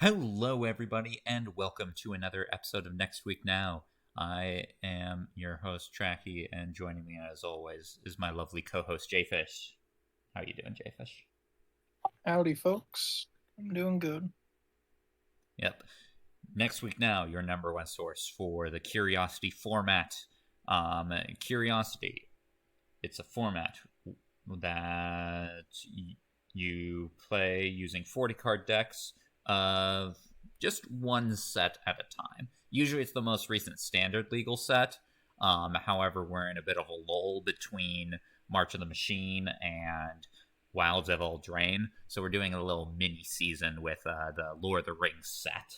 Hello, everybody, and welcome to another episode of Next Week Now. I am your host, Trachy, and joining me, as always, is my lovely co-host, Jayfish. How are you doing, Jayfish? Howdy, folks. I'm doing good. Yep. Next Week Now, your number one source for the Curiosity format. Curiosity, it's a format that you play using 40-card decks of just one set at a time. Usually it's the most recent standard legal set. However, we're in a bit of a lull between March of the Machine and Wilds of Eldraine, so we're doing a little mini season with the Lord of the Rings set.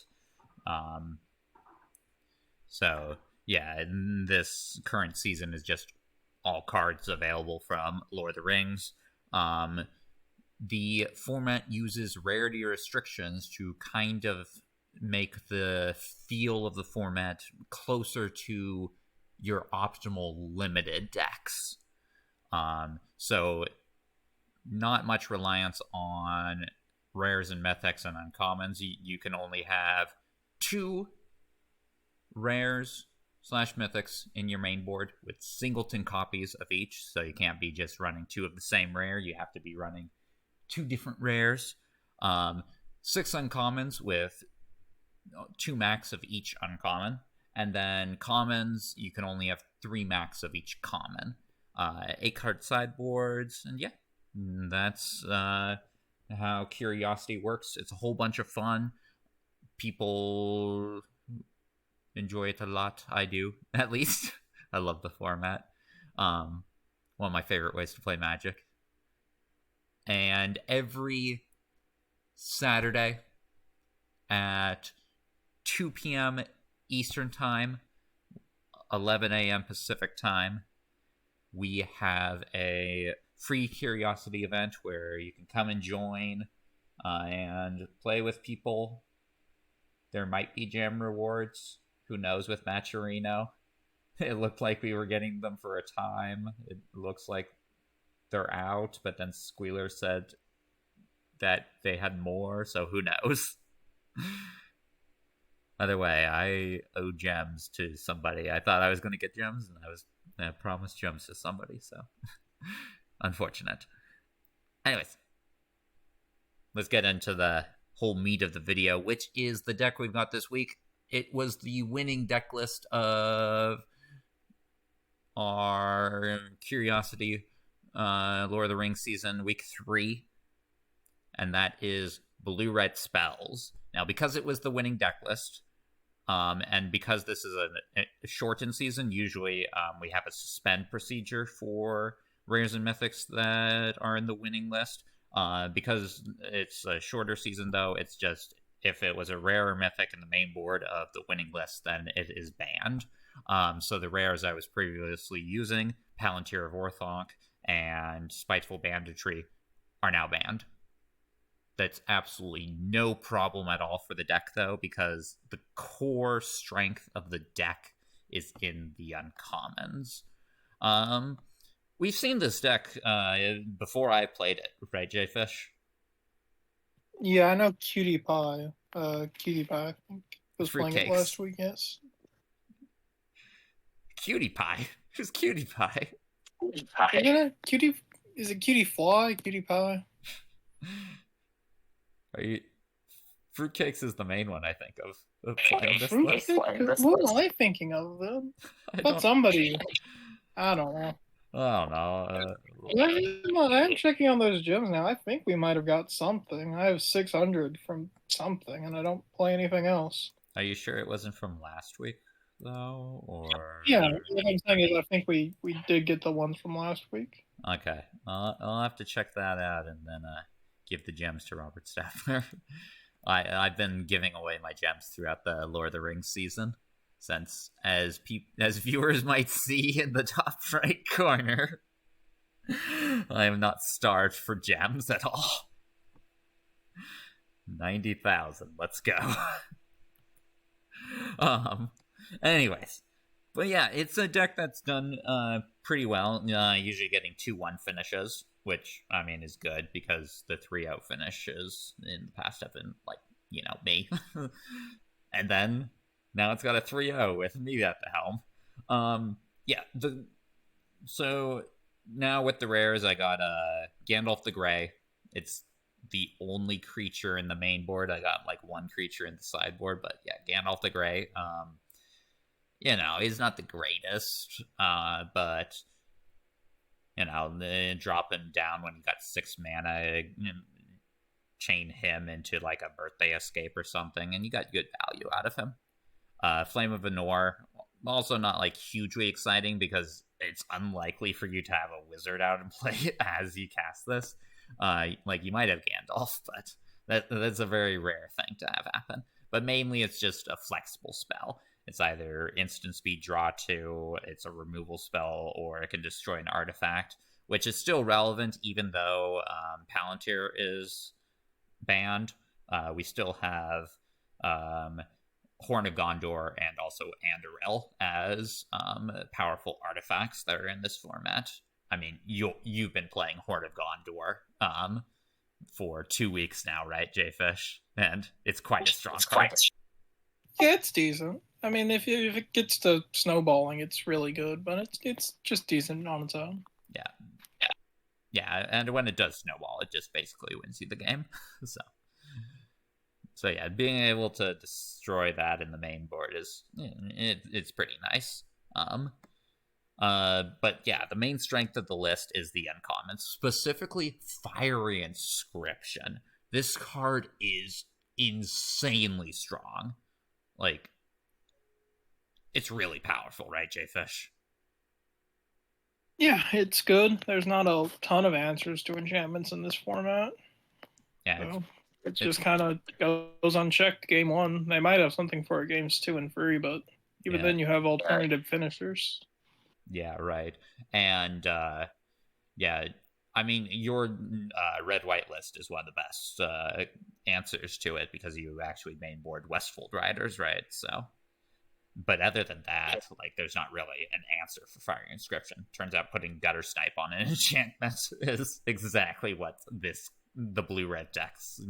So yeah, this current season is just all cards available from Lord of the Rings. The format uses rarity restrictions to kind of make the feel of the format closer to your optimal limited decks. So not much reliance on rares and mythics and uncommons. You can only have 2 rares / mythics in your main board with singleton copies of each. So you can't be just running 2 of the same rare. You have to be running 2 different rares, 6 uncommons with 2 max of each uncommon, and then commons, you can only have 3 max of each common, 8 card sideboards, and yeah, that's how Curiosity works. It's a whole bunch of fun. People enjoy it a lot. I do, at least. I love the format. One of my favorite ways to play Magic. And every Saturday at 2 p.m. Eastern Time, 11 a.m. Pacific Time, we have a free Curiosity event where you can come and join and play with people. There might be jam rewards. Who knows with Matcherino? It looked like we were getting them for a time. It looks like they're out, but then Squealer said that they had more, so who knows? Either way, I owe gems to somebody. I thought I was going to get gems, and I promised gems to somebody, so unfortunate. Anyways, let's get into the whole meat of the video, which is the deck we've got this week. It was the winning deck list of our Curiosity Lord of the Rings season week 3, and that is blue-red spells. Now, because it was the winning deck list, and because this is a shortened season, usually we have a suspend procedure for rares and mythics that are in the winning list. Because it's a shorter season, though, it's just if it was a rare or mythic in the main board of the winning list, then it is banned. So the rares I was previously using, Palantir of Orthanc and Spiteful Banditry, are now banned. That's absolutely no problem at all for the deck, though, because the core strength of the deck is in the uncommons. We've seen this deck before I played it, right, Jayfish? Yeah, I know Cutie Pie. Cutie Pie, I think, was playing it last week, yes. Cutie Pie? Who's Cutie Pie? Is it Cutie Fly? Cutie Pie? Fruitcakes is the main one, I think, of playing this list. What am I thinking of, then? But somebody. I don't know. I don't know. I'm checking on those gems now. I think we might have got something. I have 600 from something, and I don't play anything else. Are you sure it wasn't from last week, though? Or yeah, what I'm saying is I think we did get the ones from last week. Okay, I'll have to check that out and then give the gems to Robert Staffler. I've been giving away my gems throughout the Lord of the Rings season, since as viewers might see in the top right corner, I am not starved for gems at all. 90,000. Let's go. Anyways, but yeah, it's a deck that's done pretty well. Usually getting 2-1 finishes, which I mean is good because the 3-out finishes in the past have been like me. And then now it's got a 3-0 with me at the helm. So now with the rares, I got Gandalf the Grey. It's the only creature in the main board. I got like one creature in the sideboard, but yeah, Gandalf the Grey. He's not the greatest, but drop him down when you got 6 mana, chain him into like a Birthday Escape or something, and you got good value out of him. Flame of Anor, also not like hugely exciting because it's unlikely for you to have a wizard out in play as you cast this. Like you might have Gandalf, but that's a very rare thing to have happen. But mainly it's just a flexible spell. It's either instant speed draw 2, it's a removal spell, or it can destroy an artifact, which is still relevant even though Palantir is banned. We still have Horn of Gondor and also Andoril as powerful artifacts that are in this format. I mean, you've been playing Horn of Gondor for 2 weeks now, right, Jayfish? And it's quite a strong card. Yeah, it's decent. I mean, if it gets to snowballing, it's really good, but it's just decent on its own. Yeah, and when it does snowball, it just basically wins you the game. So yeah, being able to destroy that in the main board is it's pretty nice. But yeah, the main strength of the list is the uncommons, specifically Fiery Inscription. This card is insanely strong. Like, it's really powerful, right, Jayfish? Yeah, it's good. There's not a ton of answers to enchantments in this format. Yeah, so it just kind of goes unchecked game 1. They might have something for games 2 and 3, but even then you have alternative finishers. Yeah, right. And I mean, your red-white list is one of the best answers to it because you actually mainboard Westfold Riders, right? So, but other than that, like, there's not really an answer for Fire Inscription. Turns out putting Gutter Snipe on an enchantment is exactly what the blue-red decks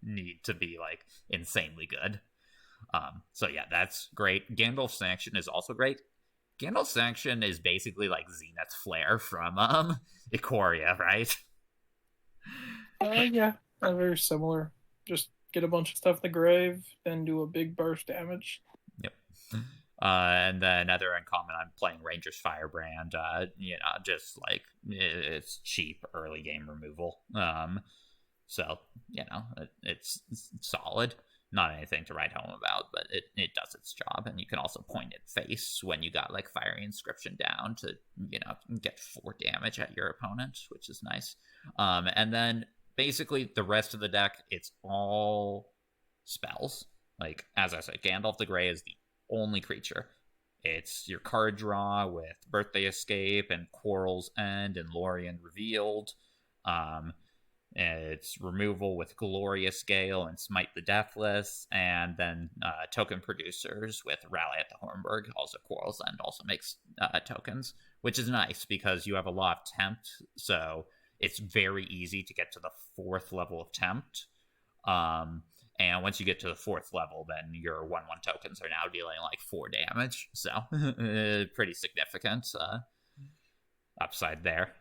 need to be, like, insanely good. So yeah, that's great. Gandalf's Sanction is also great. Gandalf's Sanction is basically like Zenith's Flare from Ikoria, right? Yeah, very similar. Just get a bunch of stuff in the grave, then do a big burst damage. Yep. And then another uncommon, I'm playing Ranger's Firebrand. Just like it's cheap early game removal. So it's solid. Not anything to write home about, but it does its job, and you can also point it face when you got like Fiery Inscription down to get 4 damage at your opponent, which is nice. And then basically the rest of the deck, it's all spells. Like, as I said, Gandalf the Grey is the only creature. It's your card draw with Birthday Escape and Quarrel's End and Lorien Revealed. It's removal with Glorious Gale and Smite the Deathless, and then token producers with Rally at the Hornburg. Also, Quarrel's End also makes tokens, which is nice because you have a lot of Tempt, so it's very easy to get to the 4th level of Tempt. And once you get to the 4th level, then your 1/1 tokens are now dealing like 4 damage, so pretty significant upside there.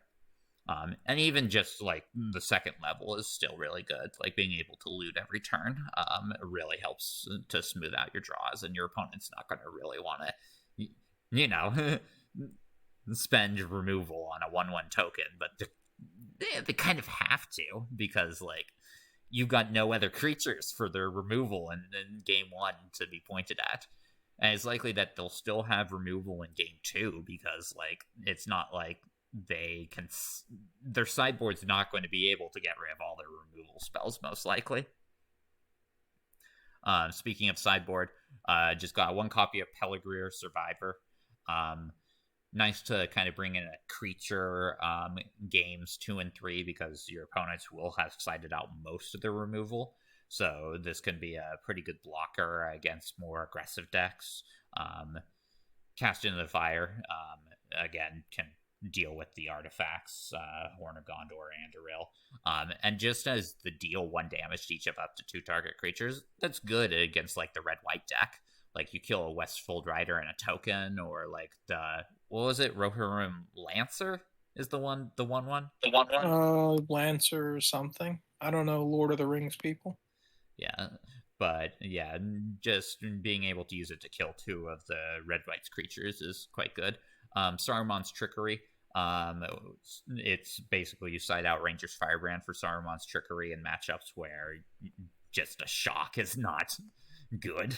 And even just like the 2nd level is still really good. Like, being able to loot every turn really helps to smooth out your draws, and your opponent's not going to really want to, spend removal on a 1/1 token, but they kind of have to, because like you've got no other creatures for their removal in game 1 to be pointed at. And it's likely that they'll still have removal in game 2 because like it's not like their sideboard's not going to be able to get rid of all their removal spells, most likely. Speaking of sideboard, just got 1 copy of Peligreer Survivor. Nice to kind of bring in a creature games 2 and 3 because your opponents will have sided out most of their removal. So this can be a pretty good blocker against more aggressive decks. Cast into the Fire, again, can deal with the artifacts, Horn of Gondor and Anduril. And just as the deal 1 damage to each of up to 2 target creatures, that's good against like the red-white deck. Like you kill a Westfold Rider and a token, or like the what was it, Rohirrim Lancer is the one. Lancer or something. I don't know, Lord of the Rings people. Yeah, but yeah, just being able to use it to kill 2 of the red-white's creatures is quite good. Saruman's Trickery. It's basically you side out Ranger's Firebrand for Saruman's Trickery in matchups where just a shock is not good.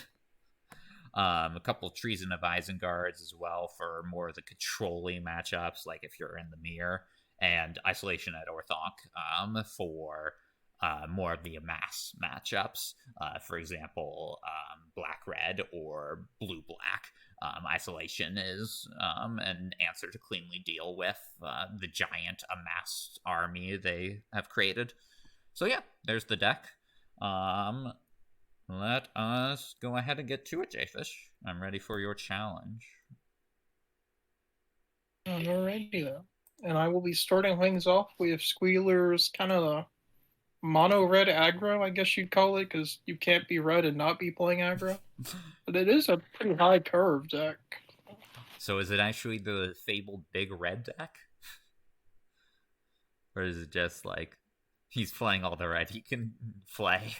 A couple of Treason of Isenguards as well for more of the controlling matchups, like if you're in the mirror, and Isolation at Orthanc for more of the amass matchups. For example, black-red or blue-black. Isolation is an answer to cleanly deal with the giant amassed army they have created. So yeah, there's the deck. Let us go ahead and get to it, Jayfish. I'm ready for your challenge. I'm ready though. And I will be starting things off with Squealer's kind of mono red aggro, I guess you'd call it, because you can't be red and not be playing aggro. But it is a pretty high curve deck. So is it actually the fabled big red deck? Or is it just like he's playing all the red he can play?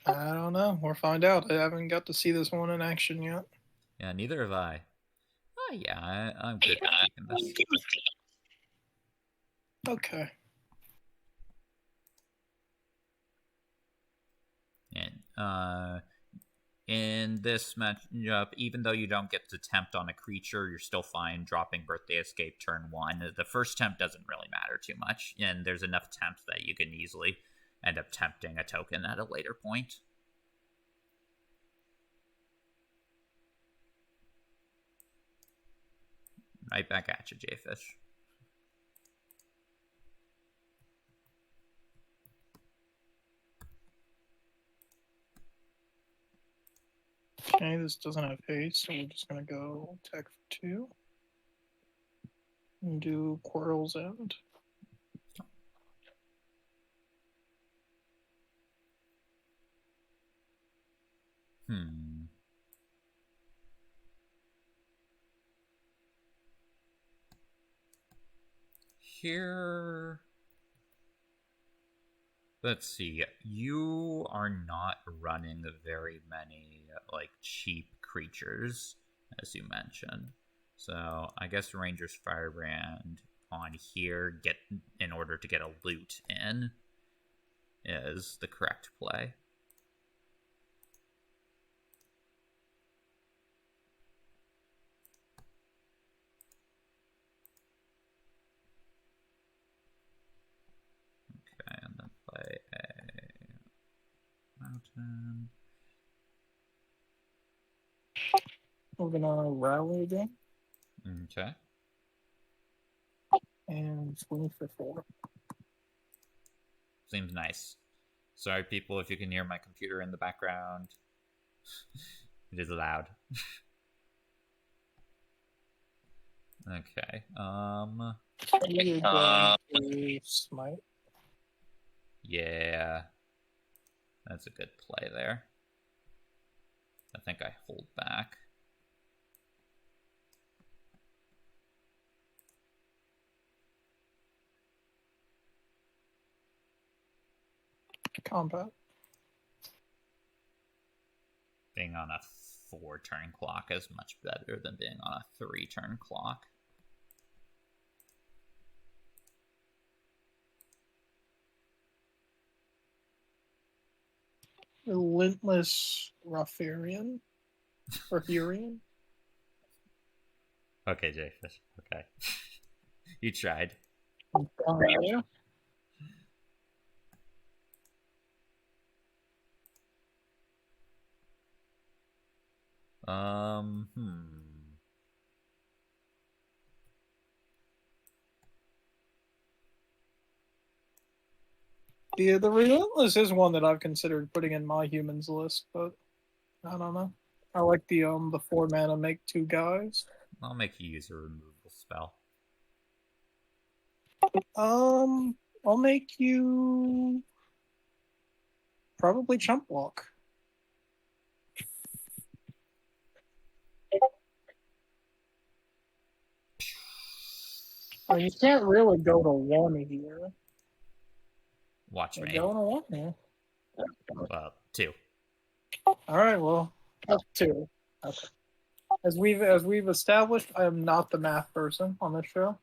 I don't know. We'll find out. I haven't got to see this one in action yet. Yeah, neither have I. Oh yeah, I'm good at keeping this. Okay. And in this matchup, even though you don't get to tempt on a creature, you're still fine dropping Birthday Escape turn 1. The first tempt doesn't really matter too much, and there's enough tempt that you can easily end up tempting a token at a later point. Right back at you, Jayfish. Okay, this doesn't have haste, so we're just going to go attack for 2. And do Quarrel's End. Here... Let's see. You are not running very many, like, cheap creatures, as you mentioned. So, I guess Ranger's Firebrand on here, in order to get a loot in, is the correct play. Okay, and then play a mountain. We're gonna rally again. Okay. And swing for 4. Seems nice. Sorry, people, if you can hear my computer in the background. It is loud. Okay. You're going to smite. Yeah. That's a good play there. I think I hold back. Combat. Being on a 4-turn clock is much better than being on a 3-turn clock. Relentless Rotharian. Or Hurian. Okay, Jayfish. Okay. You tried. Yeah. Yeah, the Relentless is one that I've considered putting in my humans list, but I don't know. I like the 4 mana make 2 guys. I'll make you use a removal spell. I'll make you probably chump block. You can't really go to one here. Watch me. Going to one here. Well, 2. All right, well, that's 2. Okay. As we've established, I am not the math person on this show.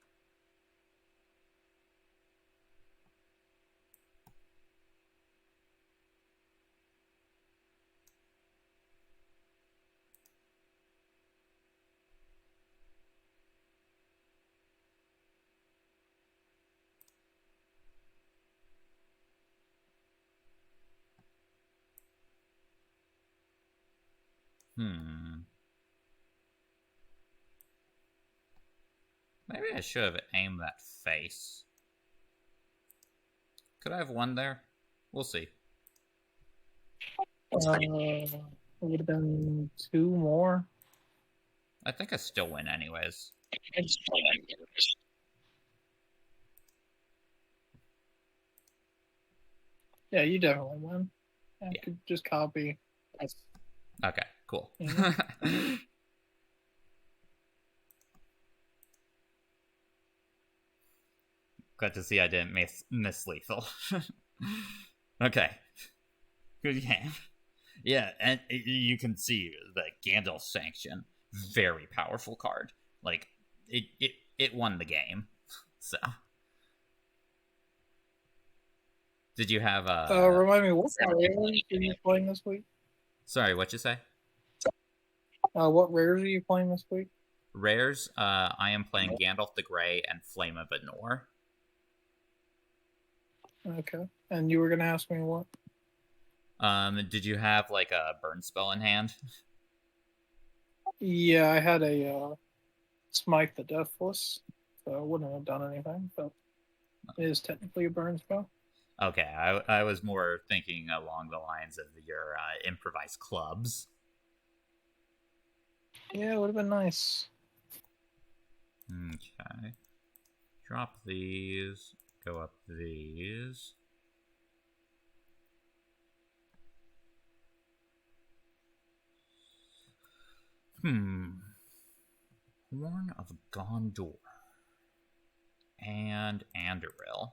Maybe I should have aimed that face. Could I have 1 there? We'll see. It would have been 2 more. I think I still win anyways. Yeah, you definitely win. I could just copy. Okay, cool. Glad to see I didn't miss lethal. Okay. Good game. Yeah, and you can see the Gandalf Sanction. Very powerful card. Like, it won the game. So. Did you have remind me, what rares are you playing this week? Sorry, what'd you say? What rares are you playing this week? Rares, I am playing Gandalf the Grey and Flame of Anor. Okay. And you were gonna ask me what? Did you have like a burn spell in hand? Yeah, I had a Smite the Deathless, so I wouldn't have done anything, but it is technically a burn spell. Okay, I was more thinking along the lines of your improvised clubs. Yeah, it would have been nice. Okay. Drop these. Go up these. Horn of Gondor. And Andoril.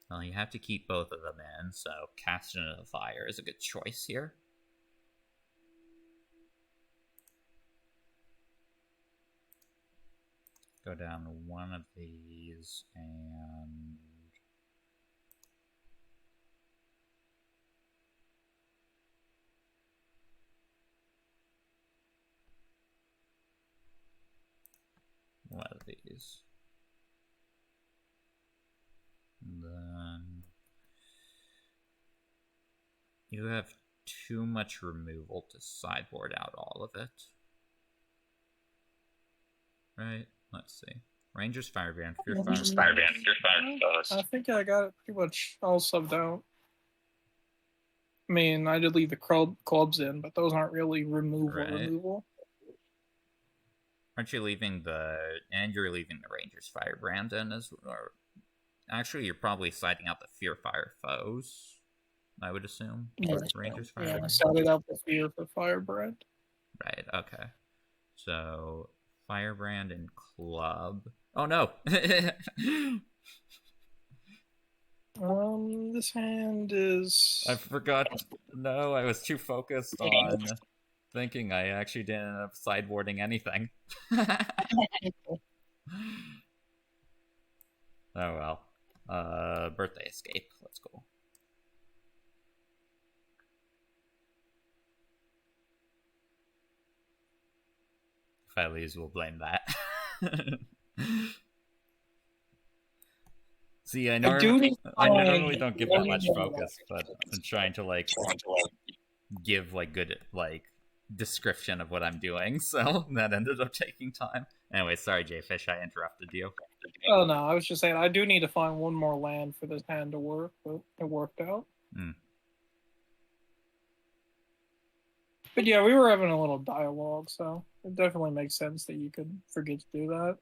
Well, you have to keep both of them in, so Cast into the Fire is a good choice here. Go down to 1 of these, and... one of these. And then... you have too much removal to sideboard out all of it. Right? Let's see. Rangers, Firebrand, Fear Fire. I think I got it pretty much all subbed out. I mean, I did leave the clubs in, but those aren't really removal. Aren't you leaving and you're leaving the Rangers Firebrand in as well? Actually, you're probably siding out the Fear Fire foes, I would assume. Yeah, Rangers Firebrand. Yeah, I sided out the Fear for Firebrand. Right, okay. So, Firebrand and Club. Oh no! This hand is... I forgot. No, I was too focused on thinking I actually didn't end up sideboarding anything. Oh well. Birthday Escape. Let's go. If I lose, we'll blame that. See, I normally don't give that much focus, but I'm trying to give good description of what I'm doing, so that ended up taking time. Anyway, sorry, Jayfish, I interrupted you. Oh no, I was just saying I do need to find 1 more land for this hand to work, but it worked out. But yeah, we were having a little dialogue, so it definitely makes sense that you could forget to do that.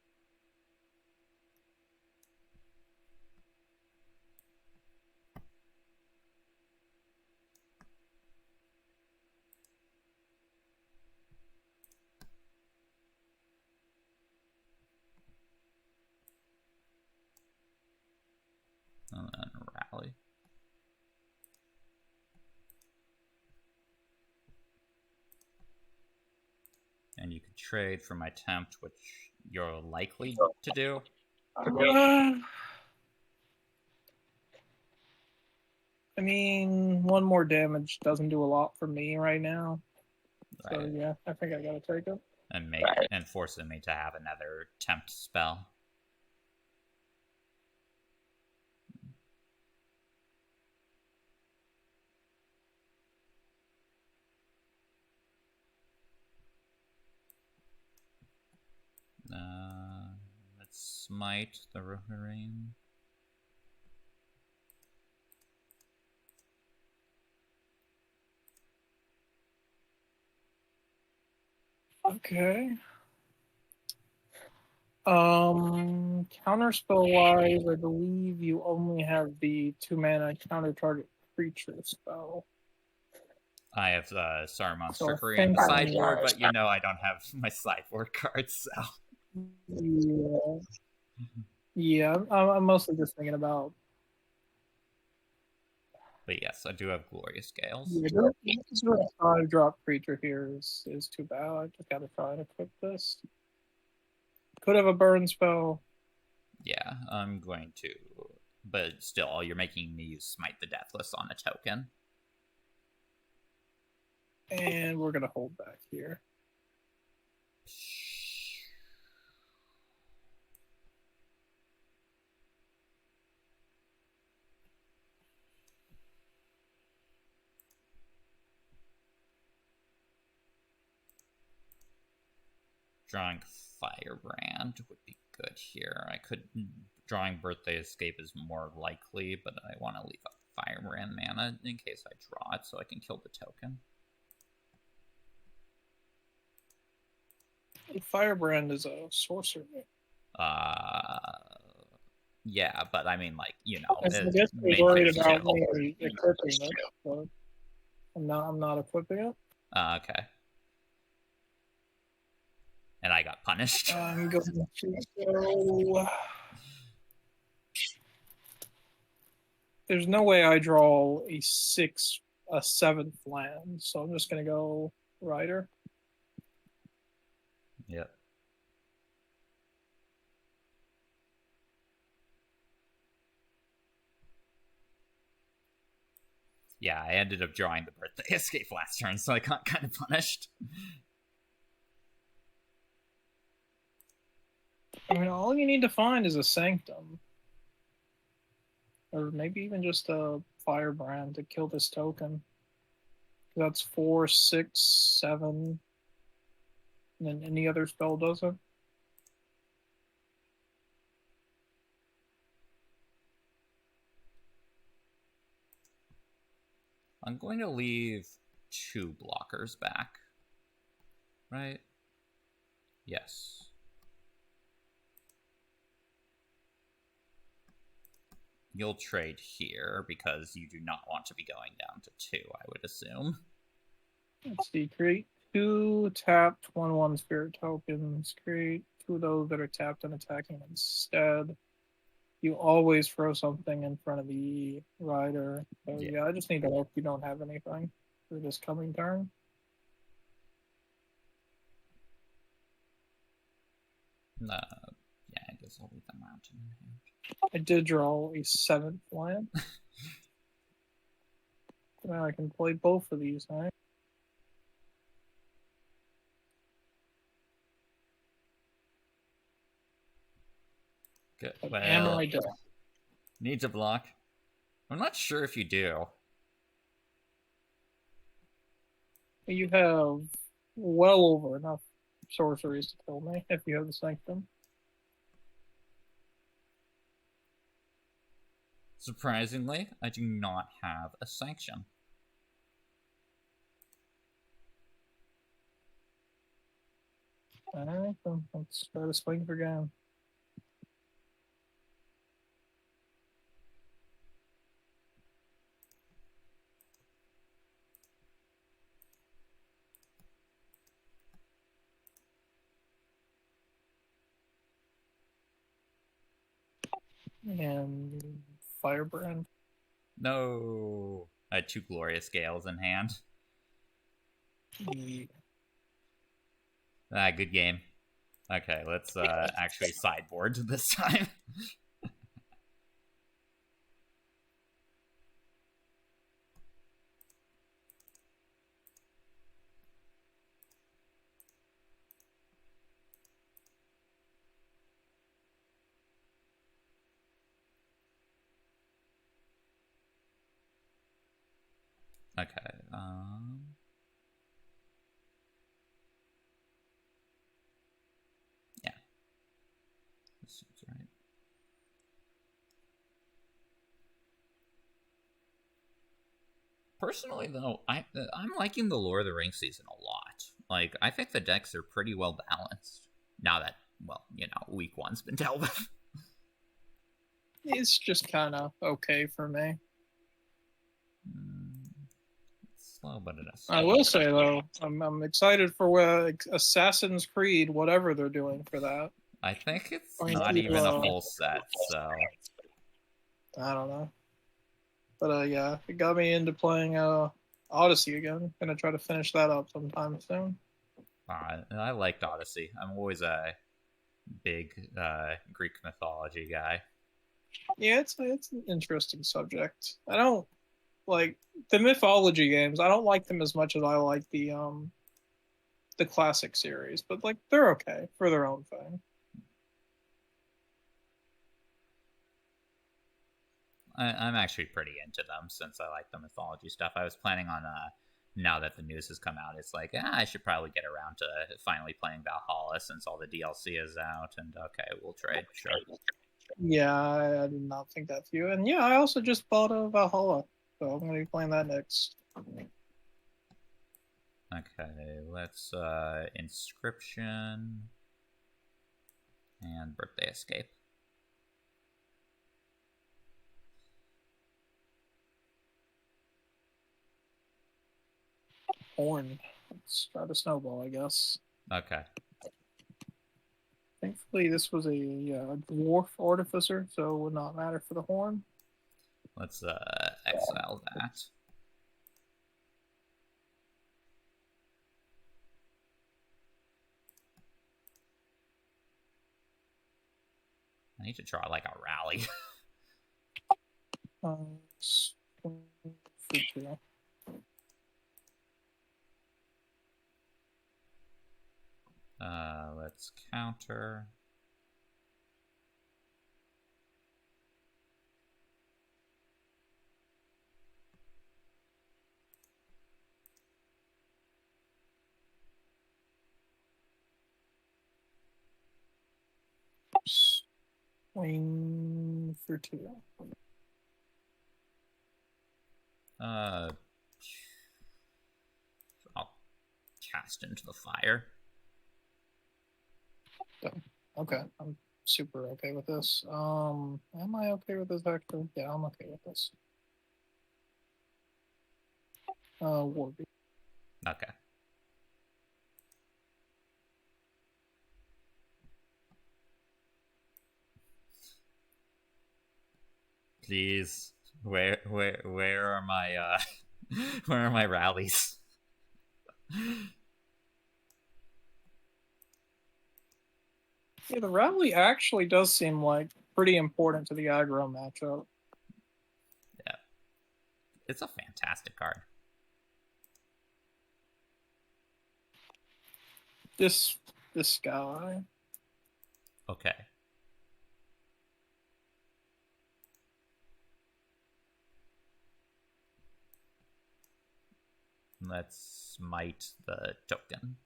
And then rally. And you could trade for my tempt, which you're likely to do. I mean, one more damage doesn't do a lot for me right now. So Right. yeah, I think I gotta take it. And forcing me to have another tempt spell. Let's smite the rotary. Okay. Counterspell wise, I believe you only have the 2-mana counter target creature spell. I have Saruman's So Trickery in the sideboard, but you know I don't have my sideboard cards, so. Yeah. Yeah, I'm mostly just thinking about. But yes, I do have Glorious Gales. Yeah, this 5-drop creature here is too bad. I just gotta try and equip this. Could have a burn spell. Yeah, I'm going to. But still, you're making me use Smite the Deathless on a token. And we're gonna hold back here. Drawing Firebrand would be good here. I could. Drawing Birthday Escape is more likely, but I want to leave a Firebrand mana in case I draw it so I can kill the token. Firebrand is a sorcerer. Yeah, but I mean, like, you know, I guess they're worried about me equipping it, but I'm not equipping it. Okay. And I got punished. I'm going to go. There's no way I draw a 7th land, so I'm just gonna go Rider. Yep. Yeah, I ended up drawing the Birthday Escape last turn, so I got kind of punished. I mean, all you need to find is a Sanctum. Or maybe even just a Firebrand to kill this token. That's 4, 6, 7. And then any other spell does it. I'm going to leave 2 blockers back. Right? Yes. You'll trade here because you do not want to be going down to 2, I would assume. Let's see, create 2 tapped 1/1 spirit tokens. Create 2 of those that are tapped and attacking instead. You always throw something in front of the rider. So yeah, I just need to hope you don't have anything for this coming turn. Yeah, I guess I'll leave the mountain in hand. I did draw a 7th land. Now I can play both of these, right? Good. Well, I do. Needs a block. I'm not sure if you do. You have well over enough sorceries to kill me if you have the Sanctum. Surprisingly, I do not have a sanction. Alright, then let's try to swing for game. And Firebrand. No. I had 2 Glorious Gales in hand. Yeah. Ah, good game. Okay, let's actually sideboard this time. Okay. Yeah. This seems right. Personally, though, I'm liking the Lord of the Rings season a lot. Like, I think the decks are pretty well balanced. Now that, well, week 1's been dealt with. It's just kind of okay for me. It's slow, but it is. I will say though, I'm excited for Assassin's Creed, whatever they're doing for that. I think it's not even a full set, so I don't know. But yeah, it got me into playing Odyssey again. Gonna try to finish that up sometime soon. I liked Odyssey. I'm always a big Greek mythology guy. Yeah, it's an interesting subject. I don't like the mythology games. I don't like them as much as I like the classic series, but like they're okay for their own thing. I'm actually pretty into them since I like the mythology stuff. I was planning on now that the news has come out, it's like I should probably get around to finally playing Valhalla since all the DLC is out. And okay, we'll trade. Sure. Yeah, I did not think that through. And yeah, I also just bought a Valhalla, so I'm gonna be playing that next. Okay, let's Inscription and Birthday Escape. Horn. Let's try to snowball, I guess. Okay. Thankfully, this was a dwarf artificer, so it would not matter for the horn. Let's exile that. I need to try like a rally. Let's counter. Swing for 2. I'll cast into the fire. Okay, I'm super okay with this. Am I okay with this actually? Yeah, I'm okay with this. Warby. Okay. Please, where are my where are my rallies? Yeah, the rally actually does seem like pretty important to the aggro matchup. Yeah, it's a fantastic card. This guy. Okay. Let's smite the token.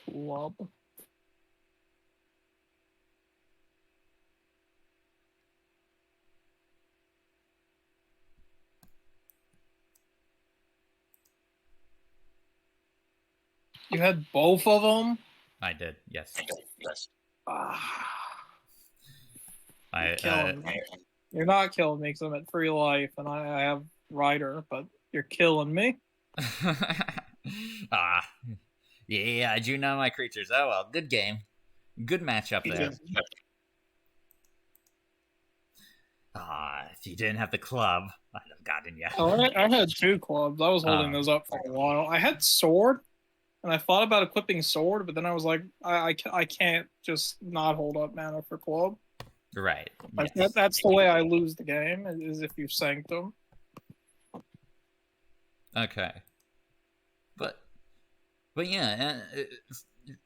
Club. You had both of them? I did, yes. You're killing me. You're not killing me because I'm at 3 life and I have Rider, but you're killing me. Yeah, I do know my creatures. Oh well, good game. Good matchup there. If you didn't have the club, I'd have gotten you. Oh, I had 2 clubs. I was holding those up for a while. I had sword, and I thought about equipping sword, but then I was like, I can't just not hold up mana for club. Right. Like, yes. That's the way I lose the game, is if you sank them. Okay. But yeah,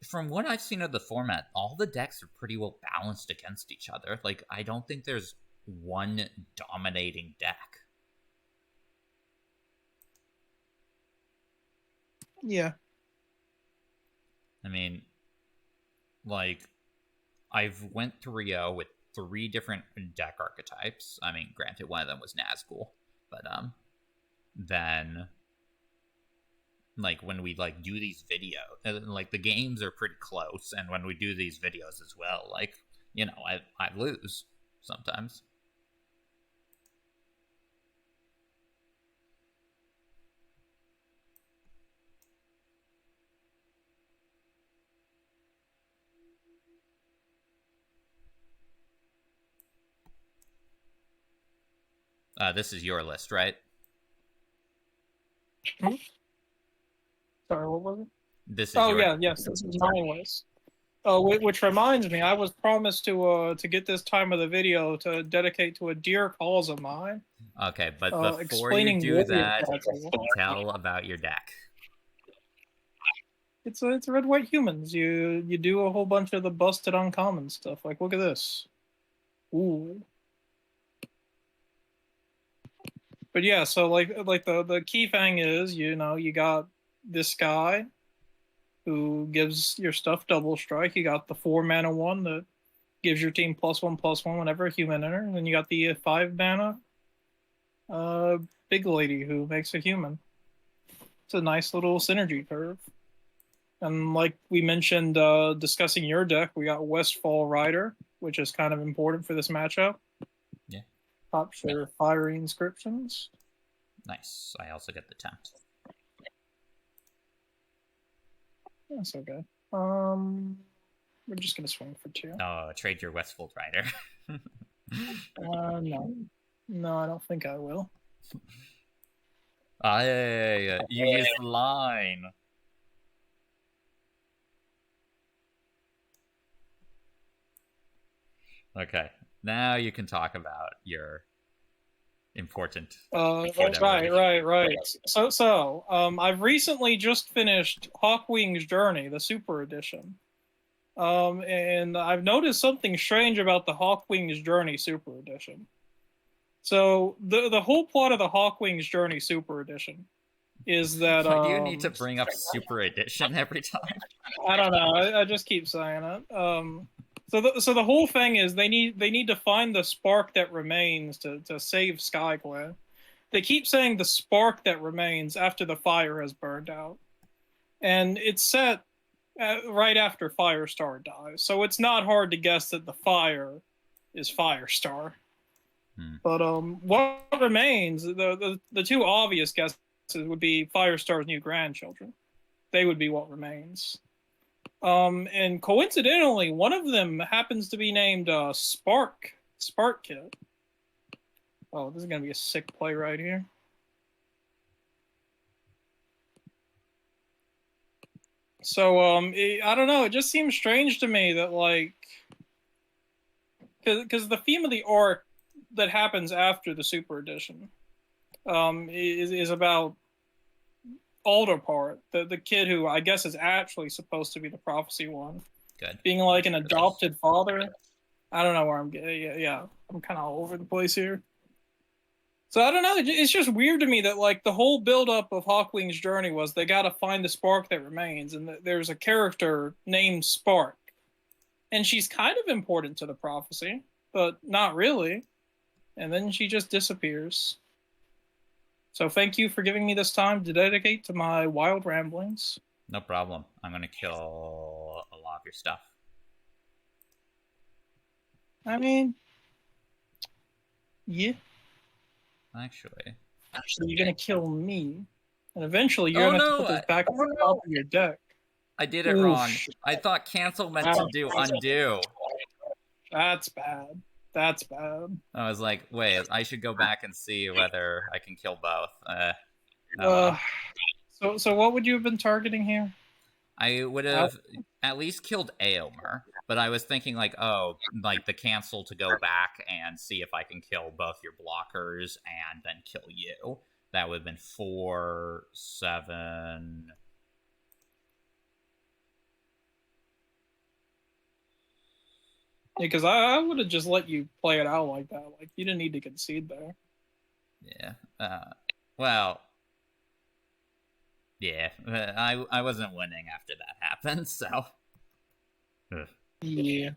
from what I've seen of the format, all the decks are pretty well balanced against each other. Like, I don't think there's one dominating deck. Yeah. I mean, like, I've went 3-0 with 3 different deck archetypes. I mean, granted, one of them was Nazgul, but then, like, when we like do these videos, like, the games are pretty close, and when we do these videos as well, like, you know, I lose sometimes. This is your list, right? Hmm? Sorry, what was it? This is yes, this is my list. Which reminds me, I was promised to get this time of the video to dedicate to a dear cause of mine. Okay, but before you do that, tell about your deck. It's red white humans. You do a whole bunch of the busted uncommon stuff. Like, look at this. Ooh. But yeah, so like the key thing is, you know, you got this guy who gives your stuff double strike. You got the 4 mana one that gives your team +1/+1 whenever a human enters. And then you got the 5 mana big lady who makes a human. It's a nice little synergy curve. And like we mentioned, discussing your deck, we got Westfall Rider, which is kind of important for this matchup. Yeah. Top share fiery inscriptions. Nice. I also get the tempt. That's okay. We're just gonna swing for 2. Oh, trade your Westfold Rider. No, I don't think I will. You used the line. Okay, now you can talk about your important. Right. So, I've recently just finished Hawkwing's Journey, the Super Edition. And I've noticed something strange about the Hawkwing's Journey Super Edition. So the whole plot of the Hawkwing's Journey Super Edition is that do you need to bring up Super Edition every time? I don't know. I just keep saying it. So the whole thing is they need to find the spark that remains to save SkyClan. They keep saying the spark that remains after the fire has burned out, and it's set right after Firestar dies. So it's not hard to guess that the fire is Firestar. But what remains? The 2 obvious guesses would be Firestar's new grandchildren. They would be what remains. And coincidentally, one of them happens to be named Spark Kid. Oh, this is gonna be a sick play right here. So I don't know. It just seems strange to me that, like, because the theme of the arc that happens after the Super Edition is about Alderpart, the kid who I guess is actually supposed to be the prophecy one. Good. Being like an adopted father. I don't know where I'm getting. Yeah, I'm kind of all over the place here. So I don't know. It's just weird to me that, like, the whole buildup of Hawkwing's Journey was they got to find the spark that remains, and there's a character named Spark, and she's kind of important to the prophecy, but not really. And then she just disappears. So thank you for giving me this time to dedicate to my wild ramblings. No problem. I'm gonna kill a lot of your stuff. I mean, yeah. Actually, You're gonna kill me, and eventually you're oh gonna have to put no! this back on the top of your deck. I did it wrong. Oof. I thought cancel meant to do undo. That's bad. That's bad. I was like, wait, I should go back and see whether I can kill both. Oh Uh, well. so what would you have been targeting here? I would have at least killed Aomer, but I was thinking like, oh, like the cancel to go back and see if I can kill both your blockers and then kill you. That would have been 4, 7. Because I would have just let you play it out like that. Like you didn't need to concede there. Yeah. Well. Yeah. I wasn't winning after that happened, so. Ugh. Yeah.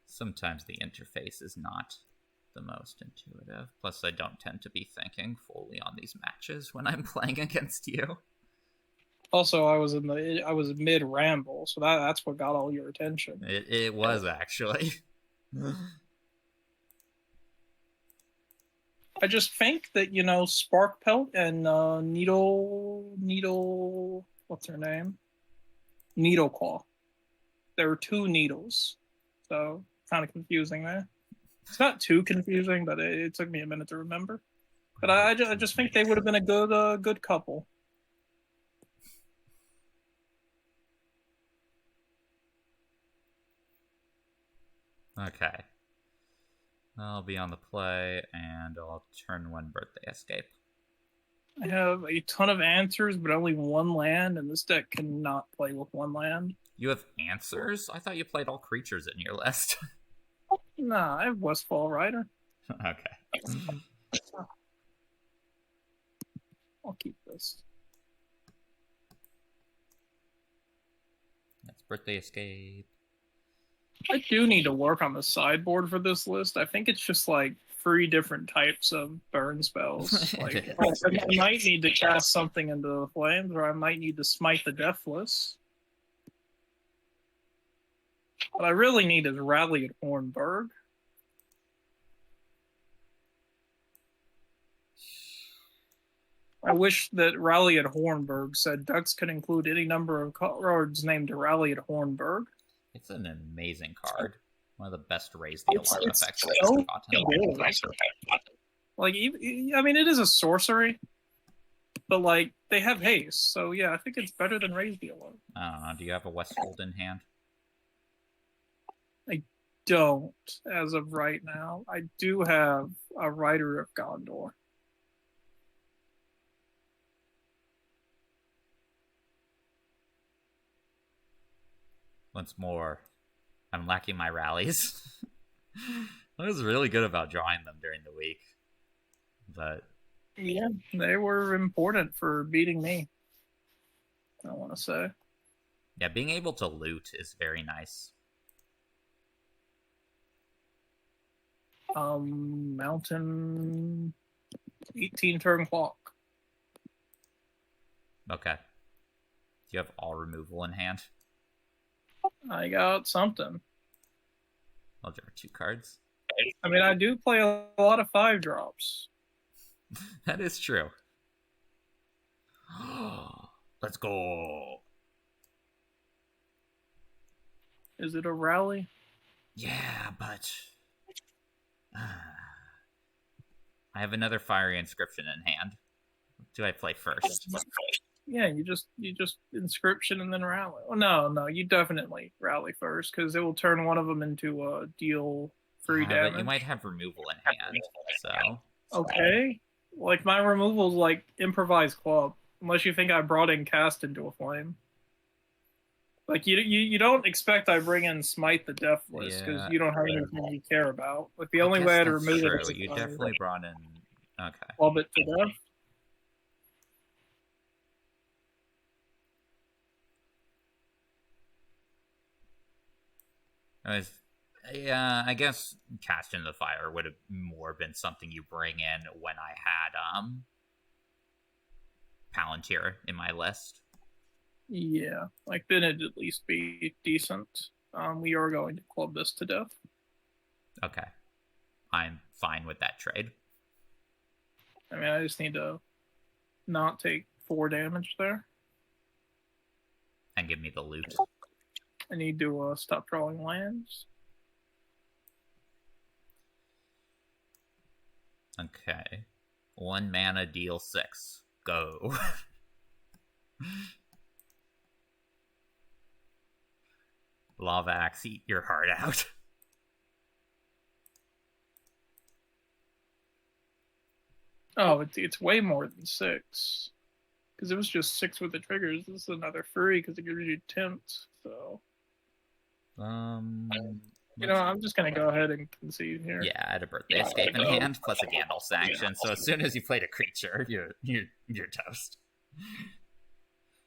Sometimes the interface is not the most intuitive. Plus, I don't tend to be thinking fully on these matches when I'm playing against you. Also, I was mid ramble, so that's what got all your attention. It was actually. I just think that Spark Pelt and Needle, what's her name? Needle Claw. There were 2 needles, so kind of confusing there. It's not too confusing, but it took me a minute to remember. But I just think they would have been a good couple. Okay. I'll be on the play, and I'll turn 1 birthday escape. I have a ton of answers, but only 1 land, and this deck cannot play with 1 land. You have answers? I thought you played all creatures in your list. Nah, I have Westfall Rider. Okay. I'll keep this. That's birthday escape. I do need to work on the sideboard for this list. I think it's just like 3 different types of burn spells. Like I might need to cast something into the flames, or I might need to smite the deathless. What I really need is Rally at Hornburg. I wish that Rally at Hornburg said ducks could include any number of cards named Rally at Hornburg. It's an amazing card. One of the best raise the alarm effects I've ever gotten. Like, I mean, it is a sorcery, but like they have haste, so yeah, I think it's better than raise the alarm. I don't know. Do you have a Westfold in hand? I don't, as of right now. I do have a Rider of Gondor. Once more, I'm lacking my rallies. I was really good about drawing them during the week. But yeah, they were important for beating me, I want to say. Yeah, being able to loot is very nice. Mountain 18 turn clock. Okay. Do you have all removal in hand? I got something. I'll draw 2 cards. I mean, I do play a lot of 5 drops. That is true. Let's go. Is it a rally? Yeah, but I have another fiery inscription in hand. What do I play first? Yeah, you just inscription and then rally. Oh, no, you definitely rally first because it will turn one of them into a deal free damage. But you might have removal in hand, so okay. Like my removal's like improvised club, unless you think I brought in cast into a flame. Like you don't expect I bring in smite the deathless because you don't have anything you care about. Like the only way to remove it is you definitely brought in. Okay. Club it to death. Yeah, I guess Cast into the Fire would have more been something you bring in when I had Palantir in my list. Yeah, like then it'd at least be decent. We are going to club this to death. Okay. I'm fine with that trade. I mean, I just need to not take 4 damage there. And give me the loot. I need to stop drawing lands. Okay. 1 mana, deal 6. Go. Lava Axe, eat your heart out. Oh, it's way more than 6. Because it was just 6 with the triggers. This is another free because it gives you tempt. So, you know, I'm just gonna go ahead and concede here. Yeah, I had a Birthday Escape in hand plus a Gandalf Sanction. So as soon as you played a creature, you're toast.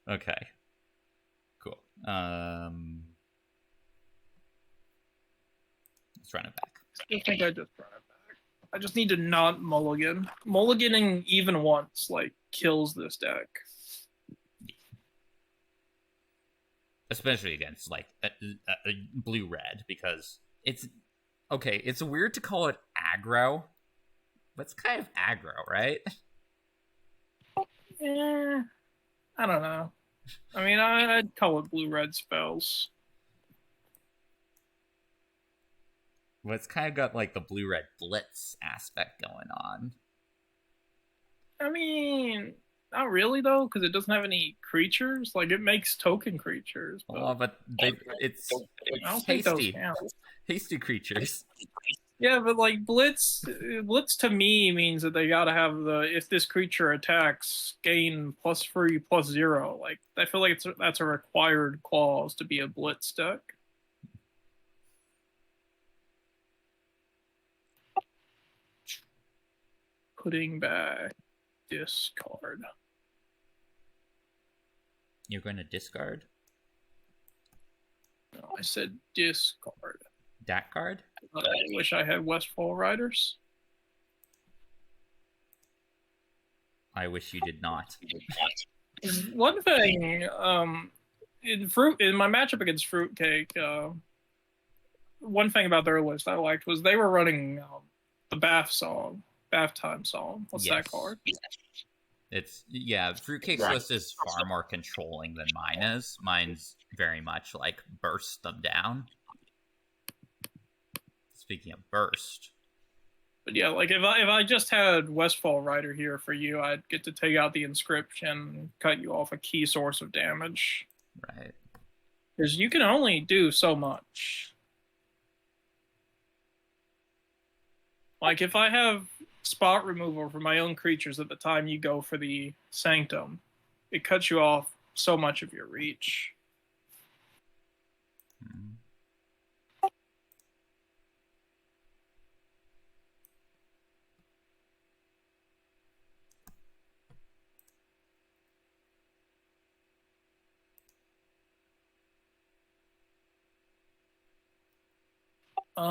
Okay. Cool. Let's run it back. I think I just run it back. I just need to not mulligan. Mulliganing even once, like, kills this deck. Especially against, like, a blue-red, because it's... Okay, it's weird to call it aggro, but it's kind of aggro, right? Yeah, I don't know. I mean, I'd call it blue-red spells. Well, it's kind of got, like, the blue-red blitz aspect going on. I mean, not really, though, because it doesn't have any creatures. Like, it makes token creatures. But it's hasty. Hasty creatures. Yeah, but, like, Blitz to me means that they gotta have if this creature attacks, gain +3, +0. Like, I feel like that's a required clause to be a Blitz deck. Putting back discard. You're going to discard? No, I said discard. Dat card? I wish I had Westfall Riders. I wish you did not. One thing, in my matchup against Fruitcake, one thing about their list I liked was they were running the bath time song. What's that card? Fruitcake's list is far more controlling than mine is. Mine's very much like burst them down. Speaking of burst. But yeah, like if I just had Westfall Rider here for you, I'd get to take out the inscription, cut you off a key source of damage. Right. Because you can only do so much. Like if I have spot removal for my own creatures at the time you go for the Sanctum, it cuts you off so much of your reach. It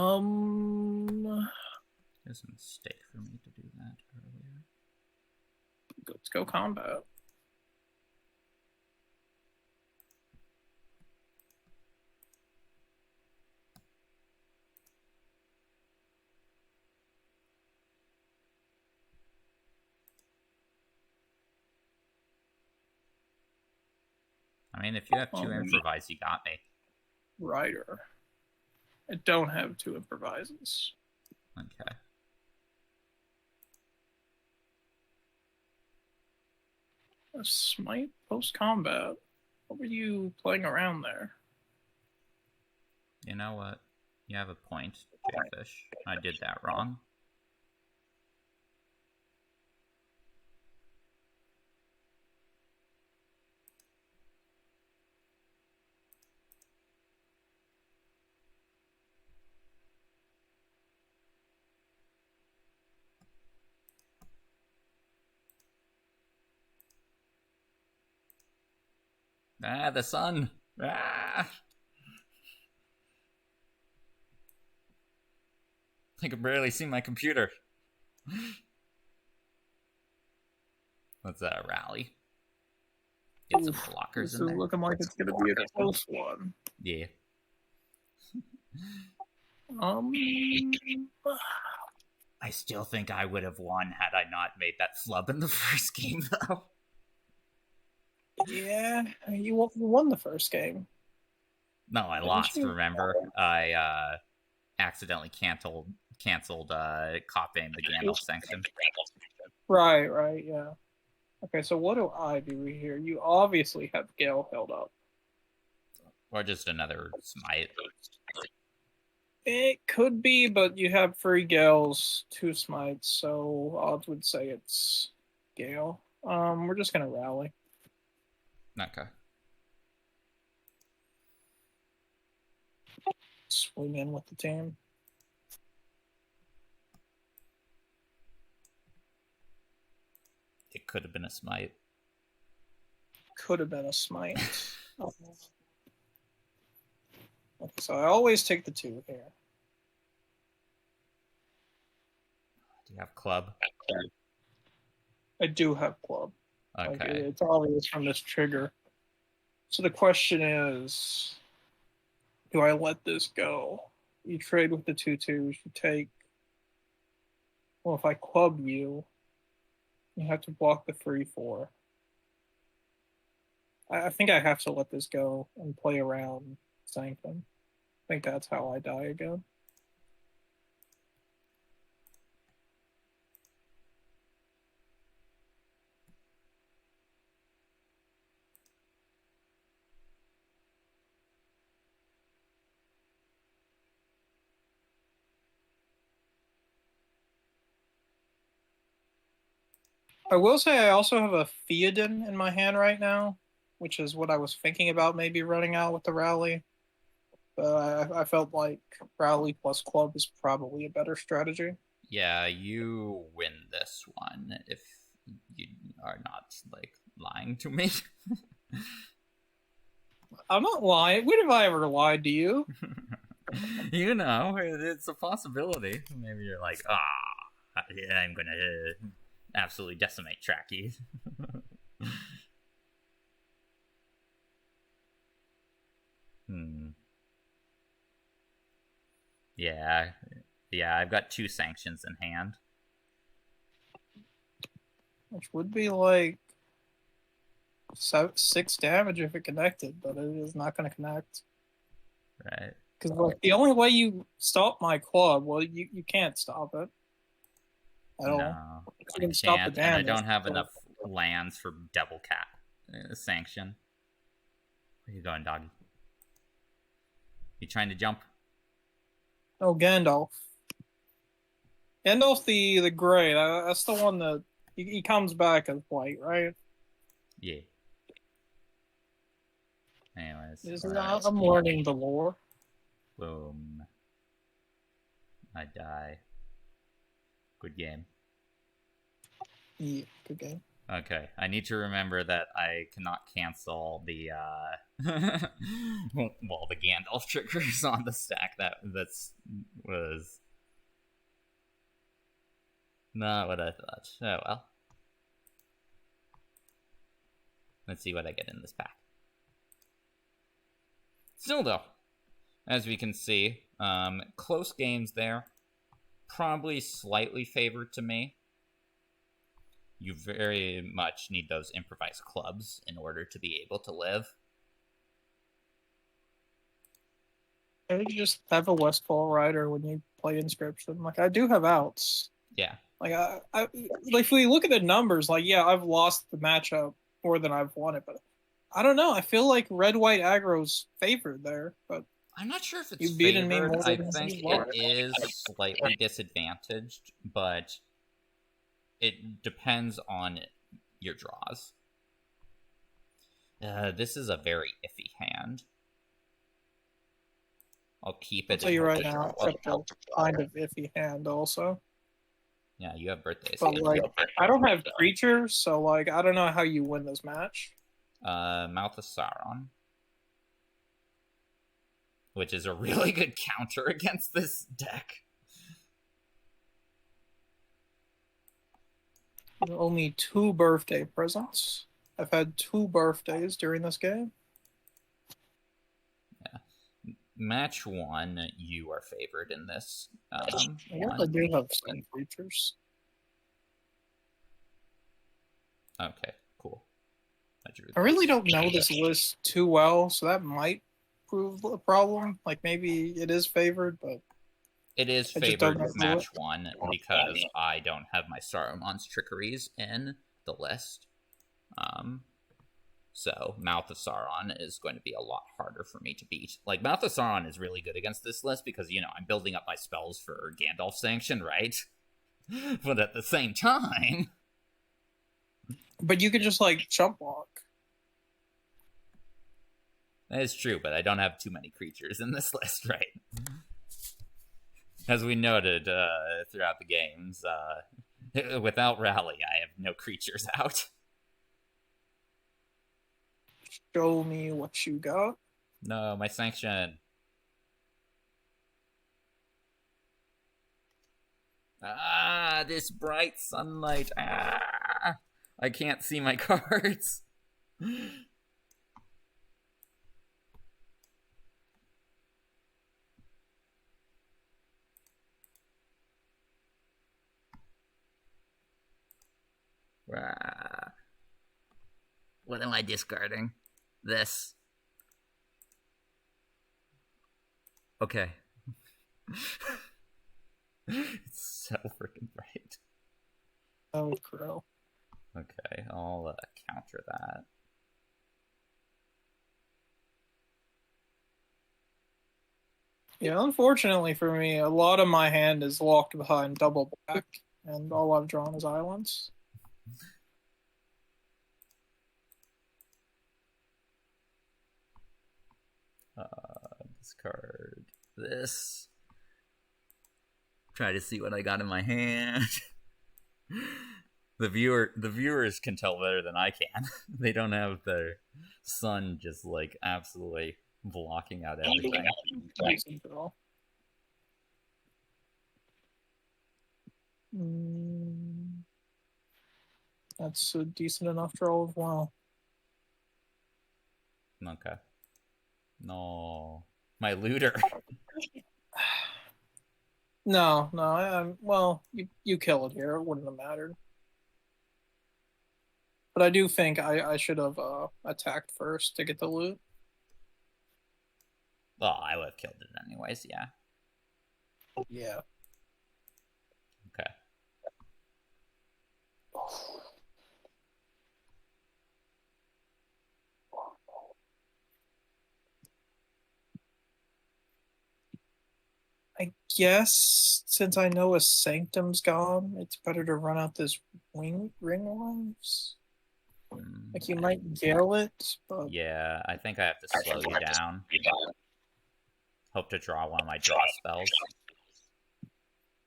was a mistake for me to do that earlier. Let's go combat. I mean, if you have 2 improvise, you got me. Rider. I don't have 2 improvises. Okay. A smite post-combat. What were you playing around there? You know what? You have a point, Jayfish. I did that wrong. Ah, the sun! Ah! I can barely see my computer. Let's rally. Get some blockers this in is there. looking like it's going to be a close one. Yeah. I still think I would have won had I not made that flub in the first game, though. Yeah, you won the first game. No, I lost. Remember, I accidentally canceled copying the Gandalf sanction. Right, yeah. Okay, so what do I do here? You obviously have Gale held up. Or just another smite. It could be, but you have 3 Gales, 2 smites, so odds would say it's Gale. We're just gonna rally. Okay. Swing in with the team. It could have been a smite. Could have been a smite. Okay, so I always take the 2 here. Do you have club? I do have club. Okay. Like, it's obvious from this trigger. So the question is, do I let this go? You trade with the 2/2s. You take. Well, if I club you, you have to block the 3/4. I think I have to let this go and play around Sanctum. I think that's how I die again. I will say I also have a Theoden in my hand right now, which is what I was thinking about maybe running out with the rally. But I felt like rally plus club is probably a better strategy. Yeah, you win this one if you are not, like, lying to me. I'm not lying. When have I ever lied to you? You know, it's a possibility. Maybe you're like, yeah, I'm gonna absolutely decimate Trachy. Yeah, I've got 2 sanctions in hand. Which would be like 6 damage if it connected, but it is not going to connect. Right. Because like, the only way you stop my club, well, you can't stop it. At all. You can stop the damage. And I don't have enough lands for double cat sanction. Where you going, doggy? You trying to jump? Oh, Gandalf. Gandalf the gray. That's the one that he comes back as white, right? Yeah. Anyways, I'm learning the lore. Boom. I die. Good game. Yeah, good game. Okay, I need to remember that I cannot cancel the well, the Gandalf triggers on the stack. Was not what I thought. Oh well. Let's see what I get in this pack. Still though, as we can see, close games there. Probably slightly favored to me. You very much need those improvised clubs in order to be able to live. I just have a Westfall rider when you play Inscription. Like, I do have outs. Yeah. Like, like if we look at the numbers, like, yeah, I've lost the matchup more than I've won it, but I don't know. I feel like red-white aggro's favored there, but I'm not sure if it's you've beaten me more I think it is slightly disadvantaged, but it depends on your draws. This is a very iffy hand. I'll keep it. I'll tell you right now, it's a kind of iffy hand also. Yeah, you have birthdays. But like, I don't have creatures, so like, I don't know how you win this match. Mouth of Sauron, which is a really good counter against this deck. Only 2 birthday presents. I've had 2 birthdays during this game. Yeah. Match 1, you are favored in this. I do have some creatures. Okay, cool. I really don't know this list too well, so that might prove a problem. Like, maybe it is favored, but... It is favored match 1 because I don't have my Saruman's Trickeries in the list. So Mouth of Sauron is going to be a lot harder for me to beat. Like, Mouth of Sauron is really good against this list because, you know, I'm building up my spells for Gandalf Sanction, right? But at the same time... But you could just, like, jump walk. That is true, but I don't have too many creatures in this list, right? As we noted throughout the games, without Rally, I have no creatures out. Show me what you got. No, my Sanction. Ah, this bright sunlight. Ah, I can't see my cards. What am I discarding? This. Okay. It's so freaking bright. Oh, crow. Okay, I'll counter that. Yeah, unfortunately for me, a lot of my hand is locked behind double black, and all I've drawn is islands. Discard this. Try to see what I got in my hand. The viewers can tell better than I can. They don't have their sun just like absolutely blocking out everything. That's a decent enough draw as well. Okay. No, my looter. No, well, you kill it here. It wouldn't have mattered. But I do think I should have attacked first to get the loot. Well, I would have killed it anyways, yeah. Yeah. Okay. I guess since I know a Sanctum's gone, it's better to run out this ring lives. Like, you might gale it, but... Yeah, I think I have to slow you down. Hope to draw one of my draw spells.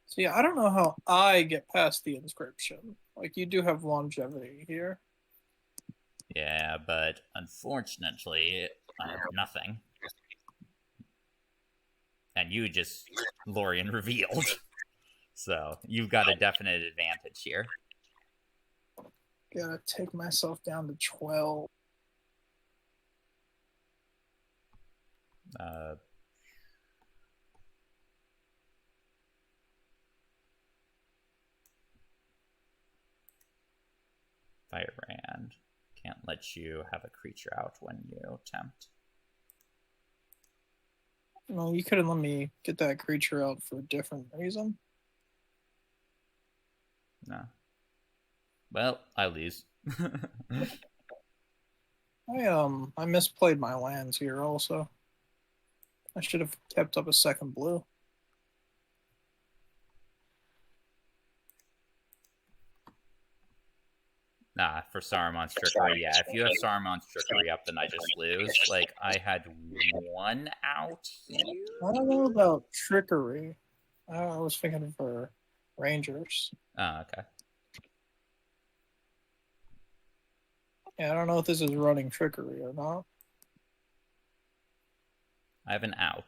So yeah, I don't know how I get past the inscription. Like, you do have longevity here. Yeah, but unfortunately, I have nothing. And you just Lorien revealed. So you've got a definite advantage here. Gotta take myself down to 12. Firebrand. Can't let you have a creature out when you attempt. No, you couldn't let me get that creature out for a different reason. No. Well, I lose. I misplayed my lands here also. I should have kept up a second blue. Nah, for Saruman's Trickery, yeah. If you have Saruman's Trickery up, then I just lose. Like, I had one out here. I don't know about Trickery. I was thinking for Rangers. Oh, okay. Yeah, I don't know if this is running Trickery or not. I have an out.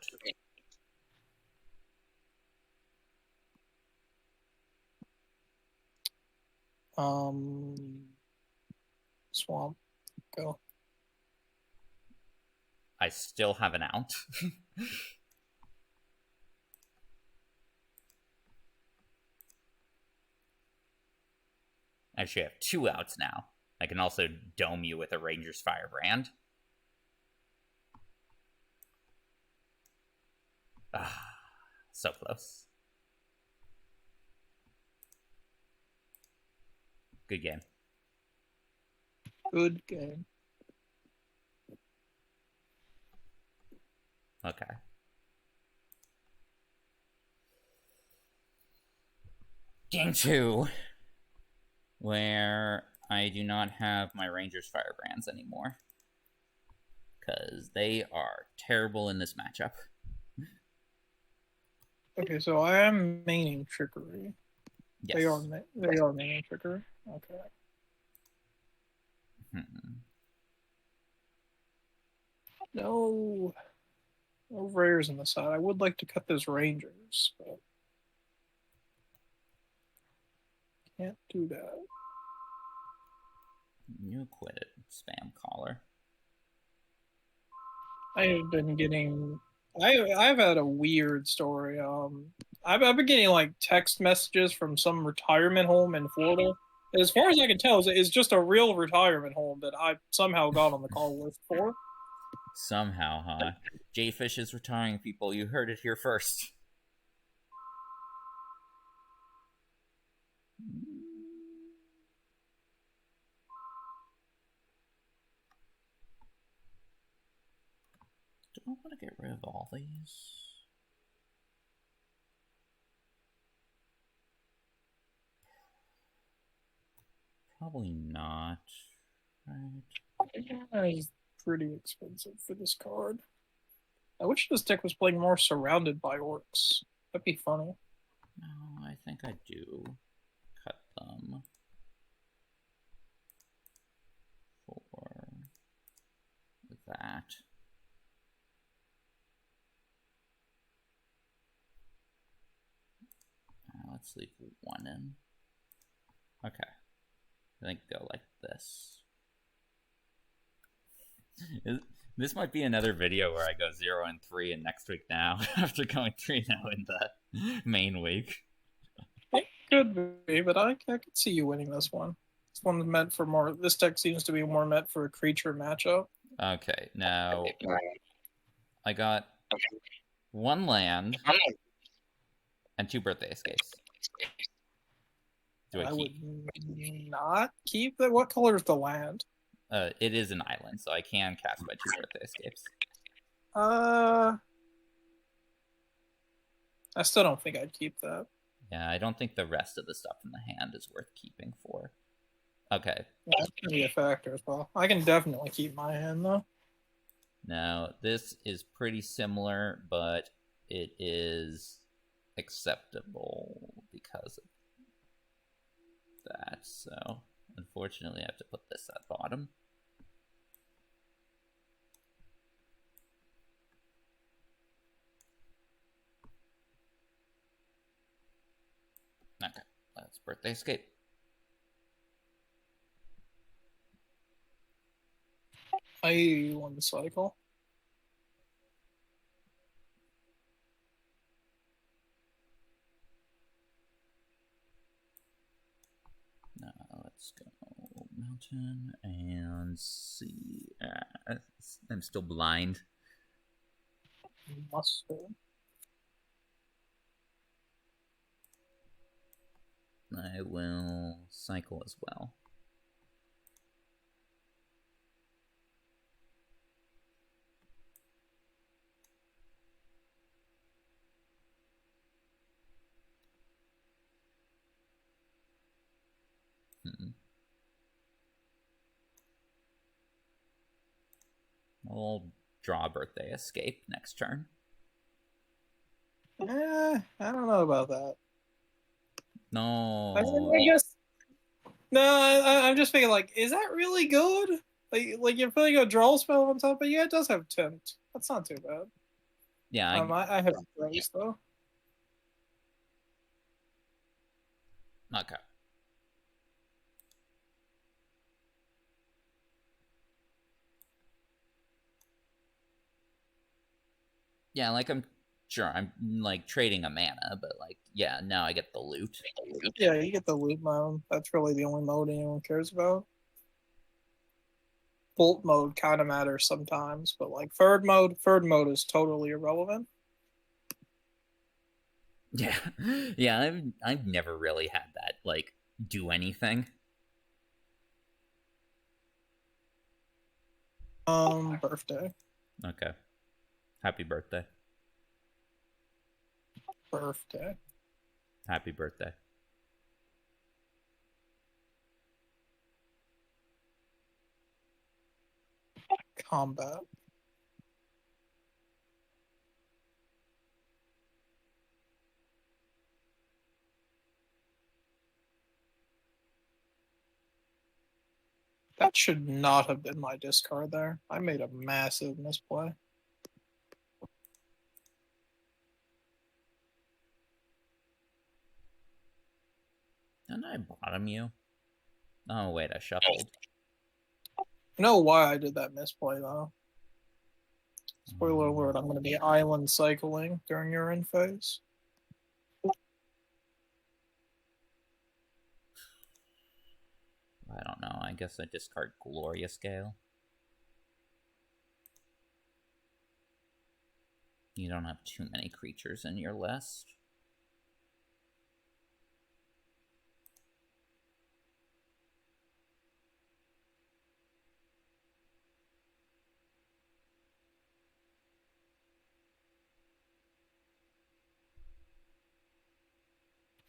Swamp. Go. I still have an out. Actually, I have 2 outs now. I can also dome you with a Ranger's Firebrand. Ah, so close. Good game. Good game. Okay. Game 2, where I do not have my Ranger's Firebrands anymore. Because they are terrible in this matchup. Okay, so I am maining Trickery. Yes. They are maining Trickery. Okay. No rares in the side. I would like to cut those Rangers, but can't do that. You quit it, spam caller. I've been getting. I've had a weird story. I've been getting like text messages from some retirement home in Florida. As far as I can tell, it's just a real retirement home that I somehow got on the call list for. Somehow, huh? Jayfish is retiring, people. You heard it here first. Do I want to get rid of all these? Probably not. Right. It's pretty expensive for this card. I wish this deck was playing more surrounded by orcs. That'd be funny. No, I think I do cut them for that. Let's leave 1 in. Okay. I think go like this. This might be another video where I go 0-3 and next week now after going 3-0 in the main week. It could be, but I could see you winning this one. This one's meant for more. This deck seems to be more meant for a creature matchup. Okay, now I got 1 land and 2 birthday escapes. Do I keep? Would not keep that. What color is the land? It is an island, so I can cast my 2 birthday escapes. I still don't think I'd keep that. Yeah, I don't think the rest of the stuff in the hand is worth keeping for. Okay. Yeah, that's going to be a factor as well. I can definitely keep my hand, though. Now, this is pretty similar, but it is acceptable because of that. So, unfortunately, I have to put this at bottom. Okay, let's birthday escape. I won the cycle. Now let's go mountain and see. I'm still blind. Mustard. I will cycle as well. I'll draw a birthday escape next turn. I don't know about that. No. I guess. No, I'm just thinking, like, is that really good? Like you're putting a draw spell on top, but yeah, it does have tempt. That's not too bad. Yeah, I have draws though. Okay. Yeah, like I'm sure I'm like trading a mana, but like yeah, now I get the loot. Yeah, you get the loot mode. That's really the only mode anyone cares about. Bolt mode kind of matters sometimes, but like third mode is totally irrelevant. Yeah, yeah, I've never really had that like do anything. Birthday. Okay, happy birthday, Birthday. happy birthday. Combat. That should not have been my discard there. I made a massive misplay. Didn't I bottom you? Oh wait, I shuffled. I know why I did that misplay though. Spoiler alert, I'm going to be island cycling during your end phase. I don't know. I guess I discard Gloria Scale. You don't have too many creatures in your list.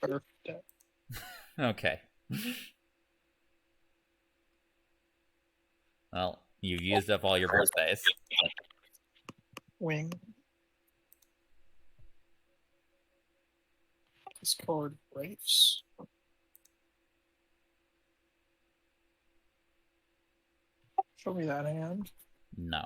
Birthday. Okay. Well, you've used up all your birthdays. Wing. Discard Wraiths. Show me that hand. No.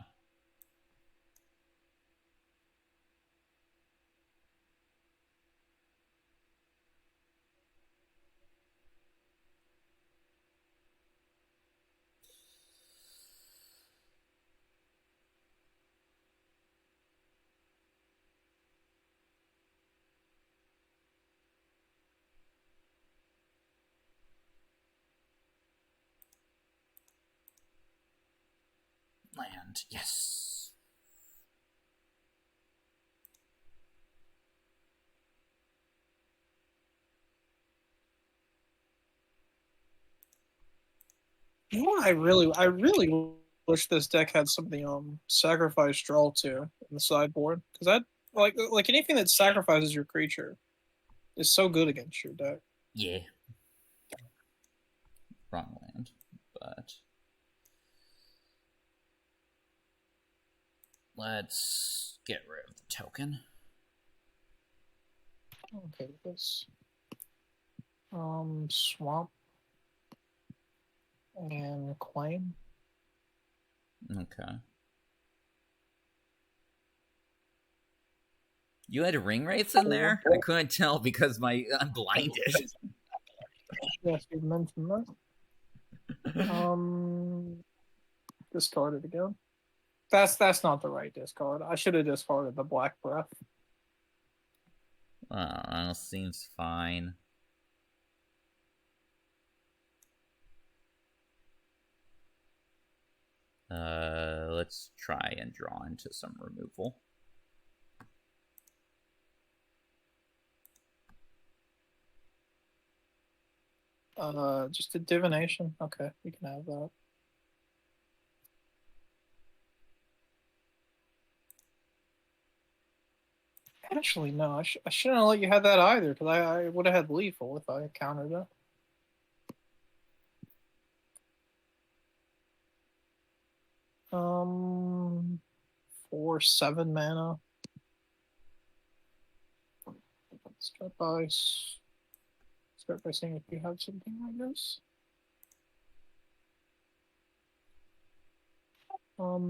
Land. Yes. You know what I really wish this deck had something sacrifice draw to in the sideboard. Because that like anything that sacrifices your creature is so good against your deck. Yeah. Wrong land, but let's get rid of the token. Okay, this swamp and claim. Okay. You had ring rates in there? I couldn't tell because I'm blinded. Yes, you mentioned that. Discard it again. That's not the right discard. I should have discarded the Black Breath. That seems fine. Let's try and draw into some removal. Just a divination. Okay, we can have that. Actually, no, I shouldn't have let you have that either, because I would have had lethal if I countered it. For 7 mana. Start by saying if you have something, I guess. Cool.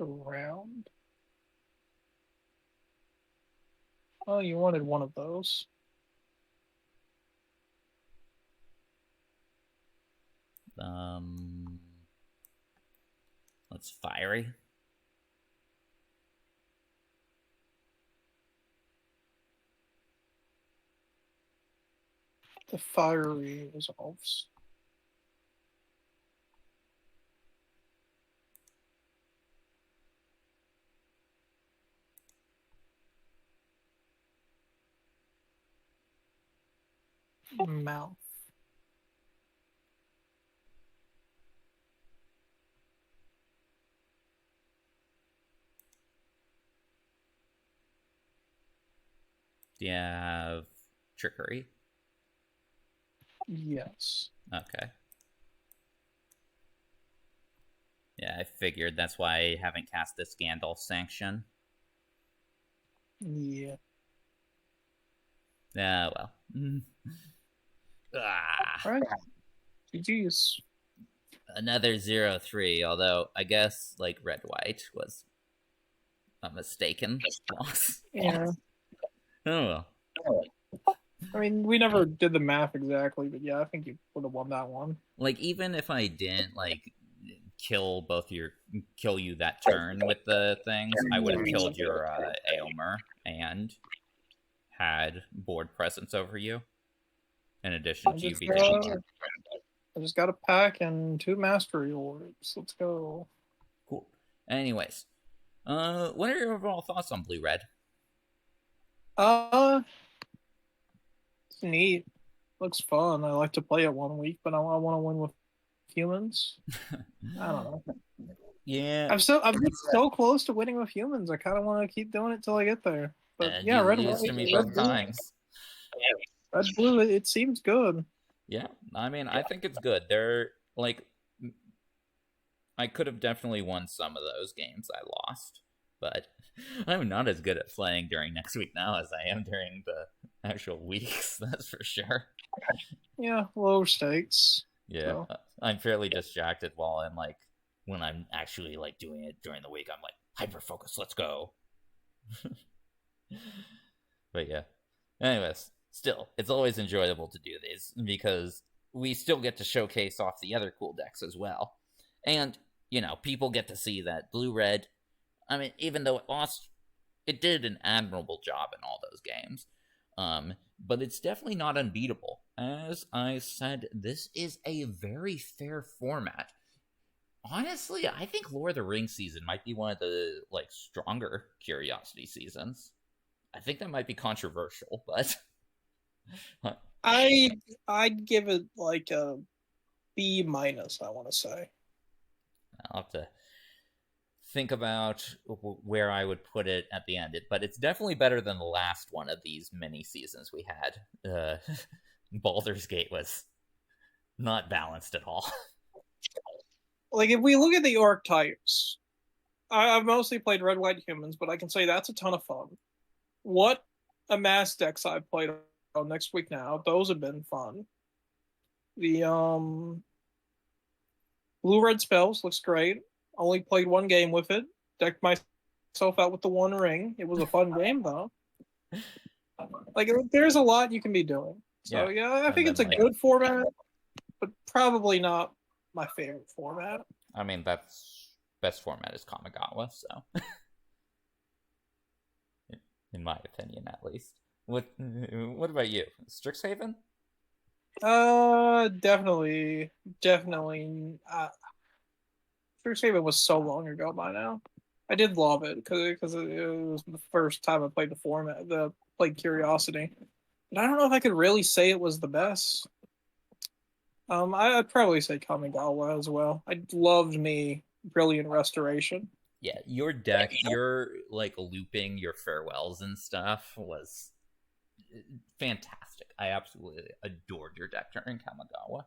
around. Oh, you wanted one of those. Let's fiery. The fiery resolves. Mouth. Do you have trickery? Yes. Okay. Yeah, I figured that's why I haven't cast this Gandalf sanction. Yeah. Well. Alright. GG's. Another 0-3, although I guess, like, red-white was a mistaken loss. Yeah. Oh, well. I mean, we never did the math exactly, but yeah, I think you would have won that one. Like, even if I didn't, like, kill you that turn with the things, I would have killed your Aomer and had board presence over you. In addition to you beating. I just got a pack and 2 mastery orbs. Let's go. Cool. Anyways, what are your overall thoughts on blue red? It's neat. Looks fun. I like to play it 1 week, but I want to win with humans. I don't know. Yeah, I'm so close to winning with humans. I kind of want to keep doing it till I get there. But yeah, red used to me both times. Red blue, it seems good. Yeah, I mean, I think it's good. They're like, I could have definitely won some of those games I lost, but I'm not as good at playing during next week now as I am during the actual weeks. That's for sure. Yeah, low stakes. Yeah, so. I'm fairly distracted while I'm like, when I'm actually like doing it during the week, I'm like hyper focused. Let's go. But yeah. Anyways, still, it's always enjoyable to do these because we still get to showcase off the other cool decks as well. And, you know, people get to see that blue-red, I mean, even though it lost, it did an admirable job in all those games. But it's definitely not unbeatable. As I said, this is a very fair format. Honestly, I think Lord of the Rings season might be one of the, like, stronger Curiosity seasons. I think that might be controversial, but I'd give it like a B-, I want to say. I'll have to think about where I would put it at the end. But it's definitely better than the last one of these mini seasons we had. Baldur's Gate was not balanced at all. Like, if we look at the archetypes, I've mostly played red, white humans, but I can say that's a ton of fun. What amassed decks I've played on next week now, those have been fun. The blue-red spells looks great. Only played 1 game with it. Decked myself out with the 1 ring. It was a fun game, though. Like, there's a lot you can be doing. So, yeah I think it's a good format, but probably not my favorite format. I mean, that's best format is Kamigawa, so in my opinion, at least. What about you? Strixhaven? Definitely. Strixhaven was so long ago by now. I did love it because it was the first time I played the format, played Curiosity. But I don't know if I could really say it was the best. I'd probably say Kamigawa as well. I loved me Brilliant Restoration. Yeah, your deck, your like looping your farewells and stuff was fantastic. I absolutely adored your deck during Kamigawa.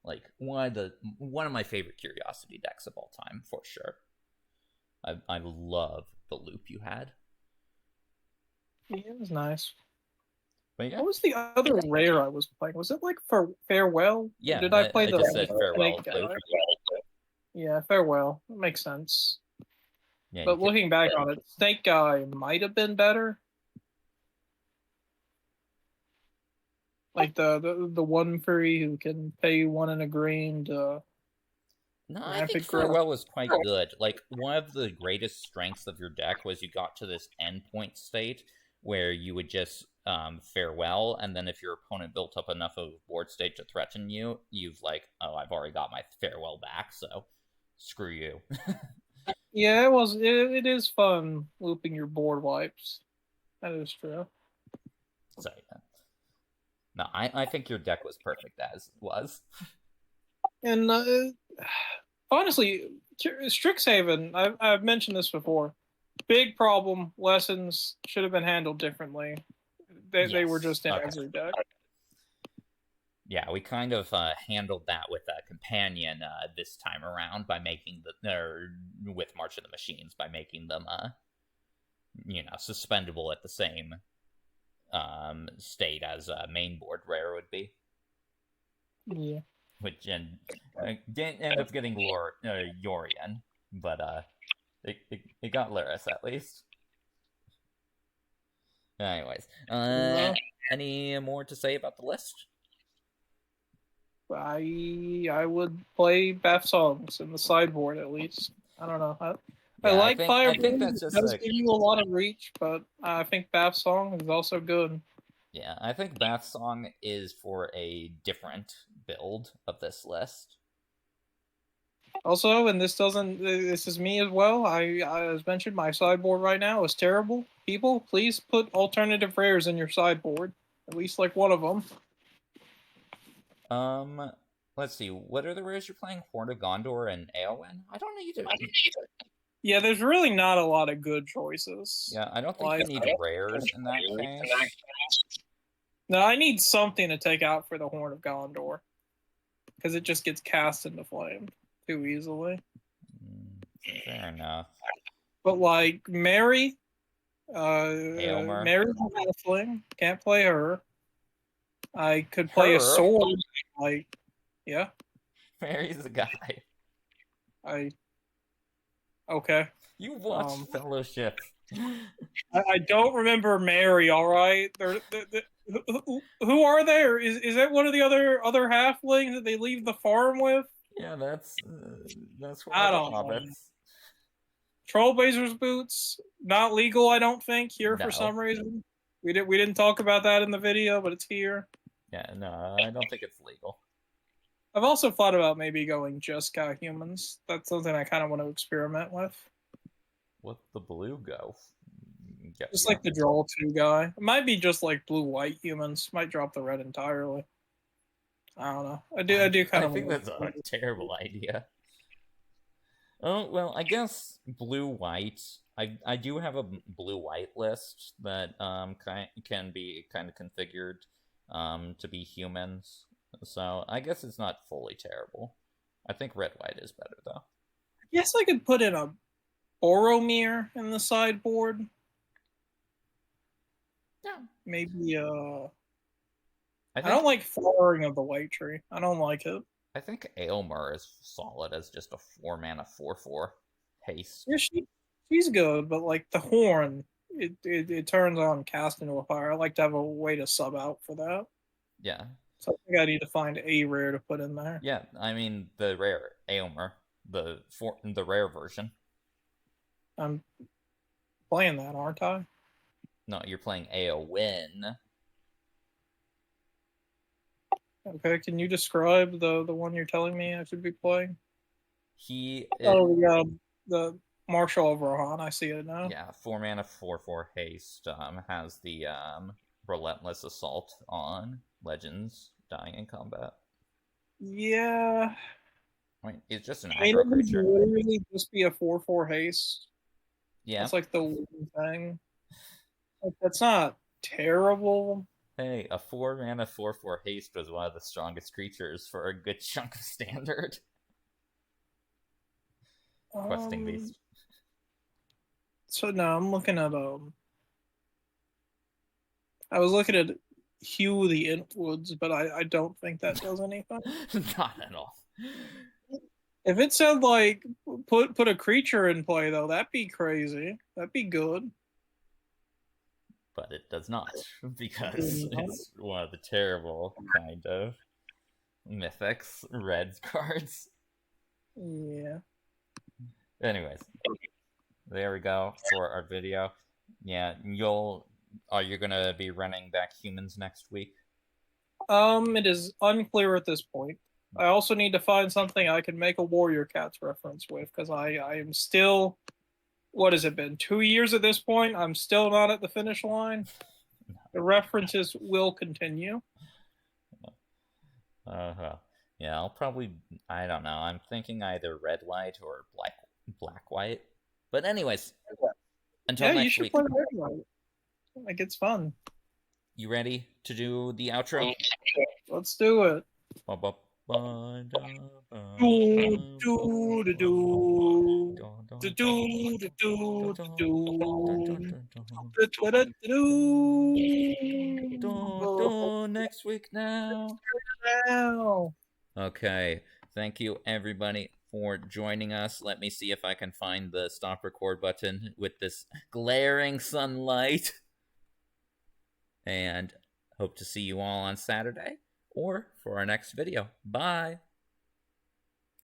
Like one of my favorite Curiosity decks of all time, for sure. I love the loop you had. Yeah, it was nice. But yeah. What was the other rare I was playing? Was it like for Farewell? Yeah. Did I play I just said Farewell. Yeah, Farewell. That makes sense. Yeah, But looking back on it, Snake Guy might have been better. Like the one furry who can pay you 1 and a green to no, I have think it grow. Farewell was quite good. Like, one of the greatest strengths of your deck was you got to this endpoint state where you would just Farewell, and then if your opponent built up enough of a board state to threaten you, you've like, oh, I've already got my Farewell back, so screw you. Yeah, it was. It is fun looping your board wipes. That is true. So, yeah. No, I think your deck was perfect as it was. And honestly, Strixhaven, I've mentioned this before. Big problem. Lessons should have been handled differently. They were just in every deck. Yeah, we kind of handled that with a companion this time around by making with March of the Machines by making them, suspendable at the same state as main board rare would be. Yeah. Which didn't end up getting Yorian, but it got Lyris at least. Anyways, any more to say about the list? I would play Bath Songs in the sideboard at least. I don't know. I like Fire. I think that's just give you a lot of reach, but I think Bath Song is also good. Yeah, I think Bath Song is for a different build of this list. Also, and this is me as well. As mentioned, my sideboard right now is terrible. People, please put alternative rares in your sideboard. At least like one of them. Let's see. What are the rares you're playing? Horn of Gondor and Eowyn? I don't need to. Yeah, there's really not a lot of good choices. Yeah, I don't think you need rares in that case. No, I need something to take out for the Horn of Gondor. Because it just gets cast into flame too easily. Fair enough. But like Mary, Mary's a halfling. Can't play her. I could play a sword. Like, yeah. Mary's a guy. Okay. You watched Fellowship. I don't remember Mary. All right. Who are there? Is that one of the other halflings that they leave the farm with? Yeah, that's where I don't know. Trollblazer's boots, not legal. I don't think here for some reason. We didn't talk about that in the video, but it's here. Yeah, no, I don't think it's legal. I've also thought about maybe going just got humans. That's something I kind of want to experiment with. What the blue go? Just like the draw 2 guy. It might be just like blue-white humans. Might drop the red entirely. I don't know. I do kind of. I think that's a terrible idea. Oh well, I guess blue-white. I do have a blue-white list that can be kind of configured to be humans. So I guess it's not fully terrible. I think red-white is better though. I guess I could put in a Boromir in the sideboard. Yeah. Maybe I don't like Flowering of the White Tree. I don't like it. I think Aylmer is solid as just a 4-mana 4/4 haste. Yeah, she's good, but like the horn, it turns on cast into a fire. I like to have a way to sub out for that. Yeah. So I think I need to find a rare to put in there. Yeah, I mean the rare Aylmer, the rare version. I'm playing that, aren't I? No, you're playing Eowyn. Okay, can you describe the one you're telling me I should be playing? The Marshal of Rohan. I see it now. Yeah, 4-mana 4/4 haste. Has the Relentless Assault on Legends dying in combat. Yeah. I mean, it's just an aggro creature. It would literally just be a 4/4 haste. Yeah. That's like the one thing. Like, that's not terrible. Hey, a 4-mana 4/4 haste was one of the strongest creatures for a good chunk of Standard. Questing Beast. So now I'm looking at I was looking at Hue the Intwoods, but I don't think that does anything. Not at all. If it said like put a creature in play though, that'd be crazy. That'd be good. But it does not, because it's one of the terrible kind of mythics, red cards. Yeah. Anyways, there we go for our video. Yeah, are you gonna be running back humans next week? It is unclear at this point. I also need to find something I can make a Warrior Cats reference with, because I am still, what has it been, 2 years at this point? I'm still not at the finish line. The references will continue. Yeah, I'll probably, I don't know. I'm thinking either red white or black white. But anyways, until next week. Yeah, you should play red white. Like, it's fun. You ready to do the outro? Let's do it. Next week now. Okay, thank you everybody for joining us. Let me see if I can find the stop record button with this glaring sunlight. And hope to see you all on Saturday or for our next video. Bye.